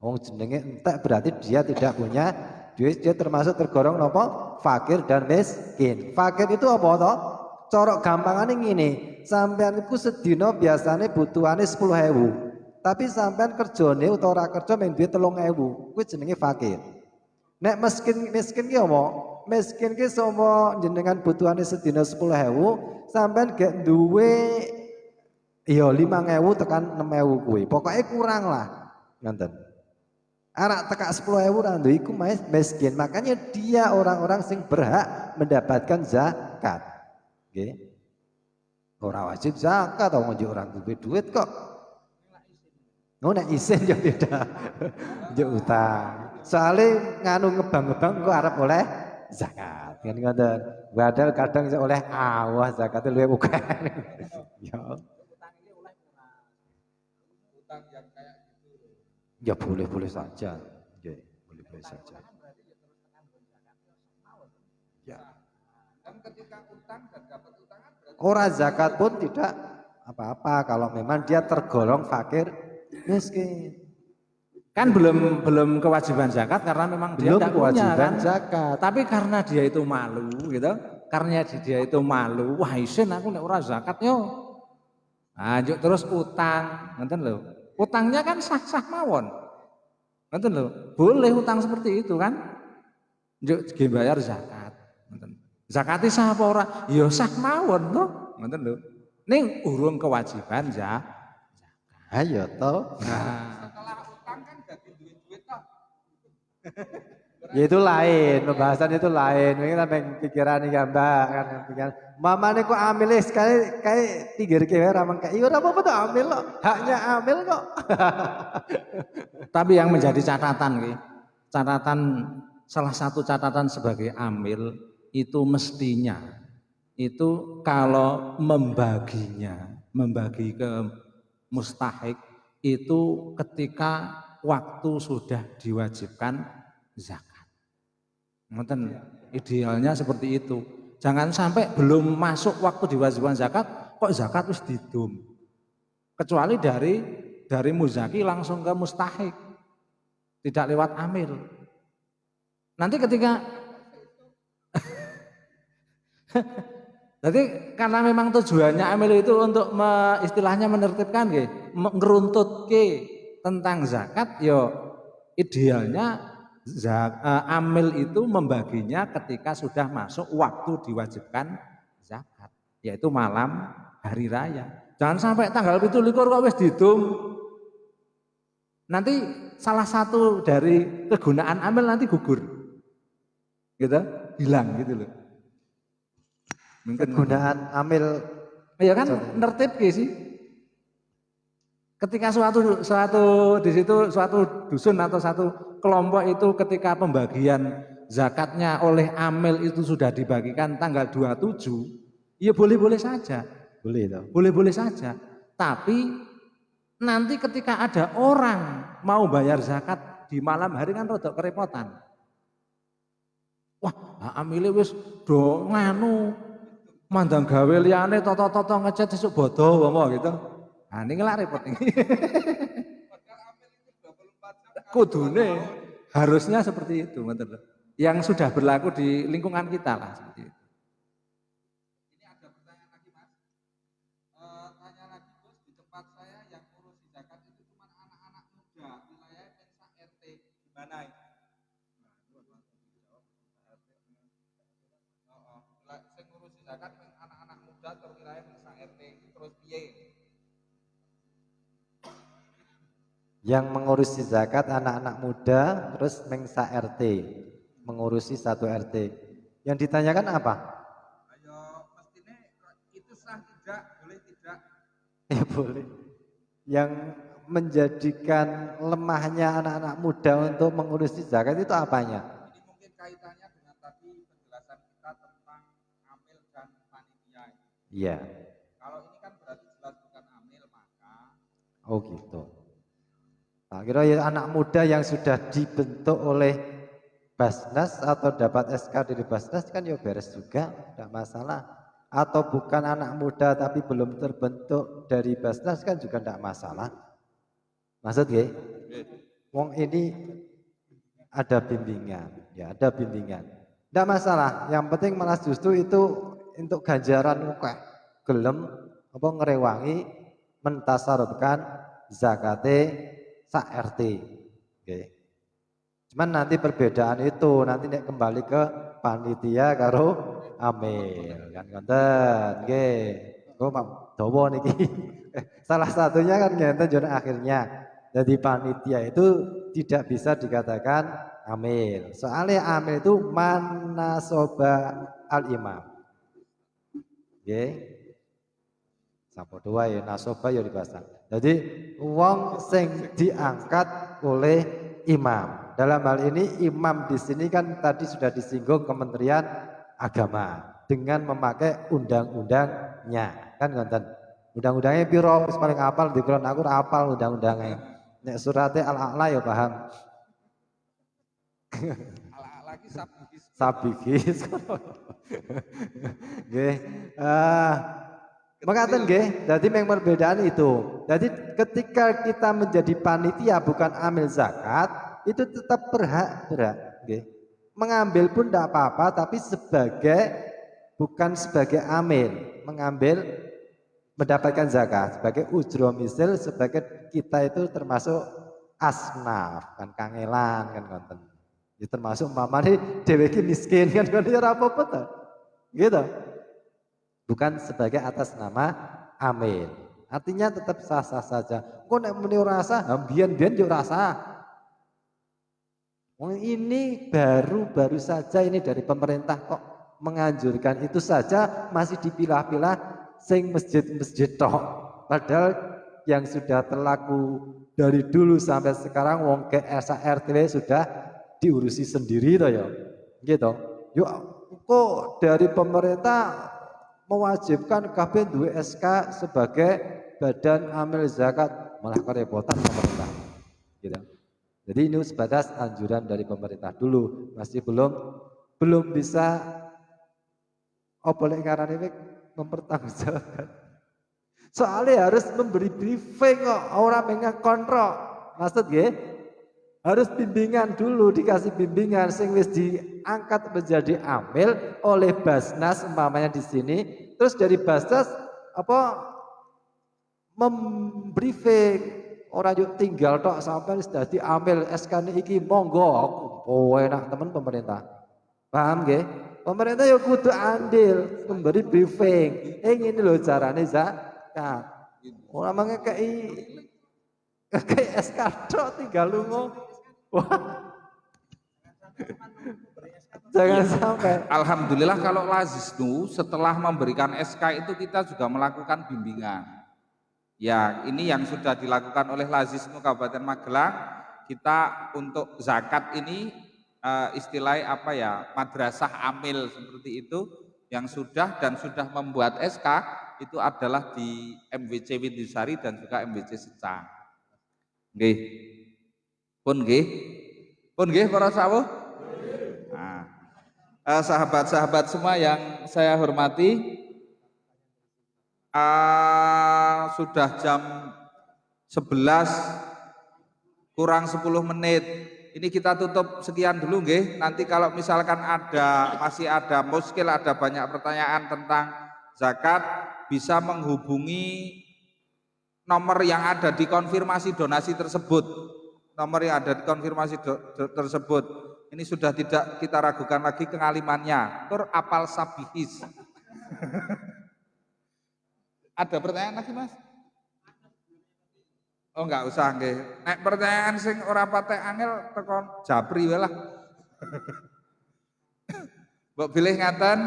Wong jenenge entek berarti dia tidak punya duit, dia termasuk tergolong nopo? Fakir dan miskin. Fakir itu apa toh? Corok gampangane ngene, sampean iku sedina biasane butuhane 10.000. Tapi sampean kerjane utawa ora kerja mung duit 3.000, kuwi jenenge fakir. Nek miskin ki apa? Miskin ki sapa jenengan butuhane sedina 10.000, sampean gak duwe ya 5.000 tekan 6.000 kuwi. Pokoke kurang lah. Ngoten. Anak tekak 10.000 ra duwe iku miskin. Makanya dia orang-orang sing berhak mendapatkan zakat. Nggih. Ora wajib zakat wong njuk ora duwe duit kok. Nek isin ya beda. Njuk utang. Soale nganu ngebang-ngebang kok arep oleh zakat. Kan ngoten. Padahal kadang iso oleh awah zakate luwih akeh. Ya. Utang yang kayak gitu. Ya boleh-boleh saja. Ya, boleh. boleh saja. Ya.
Dan ketika utang dan dapat utangan berarti
Orang zakat pun tidak apa-apa kalau memang dia tergolong fakir miskin.
Kan belum kewajiban zakat karena memang dia
Belum
tidak punya
kewajiban
kan.
zakat.
Tapi karena dia itu malu gitu, karena dia itu malu, wah isin aku nek ora zakat yo. Lanjut terus utang, ngoten lho. Utangnya kan sah-sah mawon. Ngoten lho. Boleh utang seperti itu kan. Njuk bayar zakat. Ngoten. Zakate sah apa ora? Ya sah mawon to. Ngoten lho. Ning urung kewajiban zakat.
Ayo toh.
setelah utang kan jadi duit-duit toh.
Ya itu lain, pembahasan itu lain. Mungkin sampai pikiran ini mbak kan pikiran. Mama ini kok amil sekali kayak tiga kira ramang kayak iya apa tuh amil loh, haknya amil kok.
Tapi yang menjadi catatan salah satu catatan sebagai amil itu mestinya itu kalau membagi ke mustahik itu ketika waktu sudah diwajibkan zakat. Ngoten, idealnya seperti itu. Jangan sampai belum masuk waktu diwajibkan zakat kok zakat wis didum. Kecuali dari muzaki langsung ke mustahik. Tidak lewat amil. Nanti ketika jadi karena memang tujuannya amil itu untuk istilahnya menertibkan ngeruntut tentang zakat yo idealnya amil itu membaginya ketika sudah masuk waktu diwajibkan zakat yaitu malam hari raya. Jangan sampai tanggal 17 kok wis didum. Nanti salah satu dari kegunaan amil nanti gugur. Gitu, hilang gitu loh. Mungkin
Kegunaan amil
ya kan nertib sih. Ketika suatu di situ suatu dusun atau satu kelompok itu ketika pembagian zakatnya oleh amil itu sudah dibagikan tanggal 27, ya boleh-boleh saja.
boleh toh.
Boleh-boleh saja. Tapi nanti ketika ada orang mau bayar zakat di malam hari kan rodok kerepotan. Wah, amile wis do nganu mandang gawe liyane toto-toto ngecet sesuk bodoh apa gitu. Nah, ini lah repot ini. Kudune harusnya seperti itu, betul. Yang sudah berlaku di lingkungan kita lah seperti itu.
Ini ada pertanyaan lagi Mas. Tanya lagi Gus, di tempat saya yang ngurus zakat itu cuma anak-anak muda, wilayah Pensa RT. Gimana itu? Sing ngurus zakat anak-anak muda terus wilayah Pensa RT terus piye?
Yang mengurusi zakat anak-anak muda terus mengsa RT mengurusi satu RT. Yang ditanyakan apa?
Ayo mestinya itu sah tidak, boleh tidak?
Ya boleh. Yang menjadikan lemahnya anak-anak muda untuk mengurusi zakat itu apanya?
Ini mungkin kaitannya dengan tadi penjelasan kita tentang amil dan panitia.
Iya.
Kalau ini kan berarti jelas bukan amil maka.
Oh gitu. Nah, kira ya anak muda yang sudah dibentuk oleh Basnas atau dapat SK dari Basnas kan ya beres juga, tidak masalah. Atau bukan anak muda tapi belum terbentuk dari Basnas kan juga tidak masalah. Maksud ya? Wong ini ada bimbingan, ya ada bimbingan. Tidak masalah. Yang penting malah justru itu untuk ganjaran gelem apa ngerewangi mentasarufkan zakate sak RT. Okay. Cuman nanti perbedaan itu nanti nek kembali ke panitia karo amil kan ngoten nggih. Kok dawa niki. Salah satunya kan ngenten jon akhirnya. Jadi panitia itu tidak bisa dikatakan amil. Soalnya amil itu manasoba al-imam. Nggih. Sampo dua ya nasoba ya dipasang. Jadi wong sing diangkat oleh imam. Dalam hal ini imam di sini kan tadi sudah disinggung Kementerian Agama dengan memakai undang-undangnya. Kan ngoten. Undang-undangnya piro wis paling apal dikron aku ora apal undang-undangnya. Nek surate Al-A'la ya paham.
Lagi sabihis.
Sabihis. Nggih. Mengatakan nggih, jadi memang perbedaan itu. Jadi ketika kita menjadi panitia bukan amil zakat, itu tetap berhak, nggih. Mengambil pun tidak apa-apa, tapi bukan sebagai amil, mengambil mendapatkan zakat sebagai ujro misil, sebagai kita itu termasuk asnaf, kan kangelan kan konten. Ya termasuk mamane dhewe miskin kan ya ora apa-apa ta. Gitu. Bukan sebagai atas nama amil. Artinya tetap sah-sah saja. Kok nek muni ora sah, mbiyen-mbiyen yo ora sah. Ini baru saja ini dari pemerintah kok menganjurkan itu saja masih dipilah-pilah sing masjid-masjid tok. Padahal yang sudah terlaku dari dulu sampai sekarang wong ke RT sudah diurusi sendiri toh ya. Gitu. Yuk kok dari pemerintah mewajibkan kabeh duwe SK sebagai badan amil zakat, malah kerepotan pemerintah. Gitu. Jadi ini sebatas anjuran dari pemerintah dulu, masih belum bisa boleh karena mempertanggungjawabkan. Soalnya harus memberi briefing kok, orang mengontrol. Maksud ya? Harus bimbingan dulu, dikasih bimbingan sing wis diangkat menjadi amil oleh Basnas umpamanya di sini, terus dari Basnas membriefing orang yuk tinggal tok sampai sudah diambil SK iki monggo. Enak teman pemerintah. Paham nggih? Pemerintah yo kudu andil memberi briefing. Ini lho carane zakat. Ora mangekei SK tok tinggal lunga. Jangan sampai.
Alhamdulillah kalau Lazisnu setelah memberikan SK itu kita juga melakukan bimbingan. Ya, ini yang sudah dilakukan oleh Lazisnu Kabupaten Magelang. Kita untuk zakat ini istilahnya apa ya, madrasah amil seperti itu yang sudah membuat SK itu adalah di MWC Windusari dan juga MWC Secang. Nggih. Pun nggih para sawuh. Nah, sahabat-sahabat semua yang saya hormati, sudah jam 11 kurang 10 menit. Ini kita tutup sekian dulu nggih. Nanti kalau misalkan masih ada muskil, ada banyak pertanyaan tentang zakat, bisa menghubungi nomor yang ada di konfirmasi donasi tersebut. Nomor yang ada di konfirmasi tersebut. Ini sudah tidak kita ragukan lagi kengalimannya. Tur apal sabihis. Ada pertanyaan lagi, Mas? Oh, enggak usah nggih. Nek pertanyaan sing ora patek angel tekon Japri wae lah. Mbok bilih ngaten,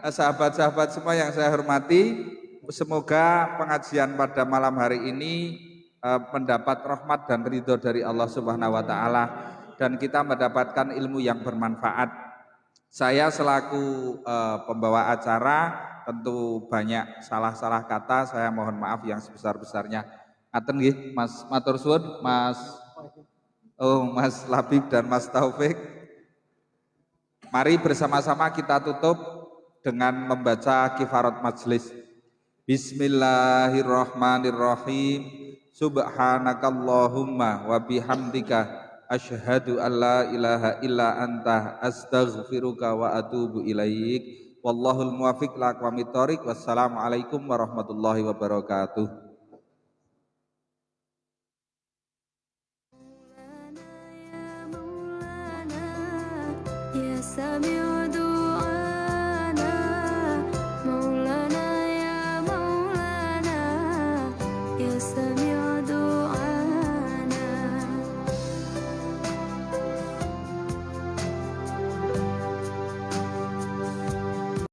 sahabat-sahabat semua yang saya hormati, semoga pengajian pada malam hari ini mendapat rahmat dan ridho dari Allah Subhanahu wa taala dan kita mendapatkan ilmu yang bermanfaat. Saya selaku pembawa acara tentu banyak salah-salah kata, saya mohon maaf yang sebesar-besarnya. Ngaten nggih, Mas matur suwun, Mas Labib dan Mas Taufik. Mari bersama-sama kita tutup dengan membaca kifarat majlis. Bismillahirrahmanirrahim. Subhanakallahumma wa bihamdika asyhadu an la ilaha illa anta astaghfiruka wa atubu ilaik. Wallahul muwaffiq ila aqwamit thoriq. Wassalamualaikum warahmatullahi wabarakatuh.
سميع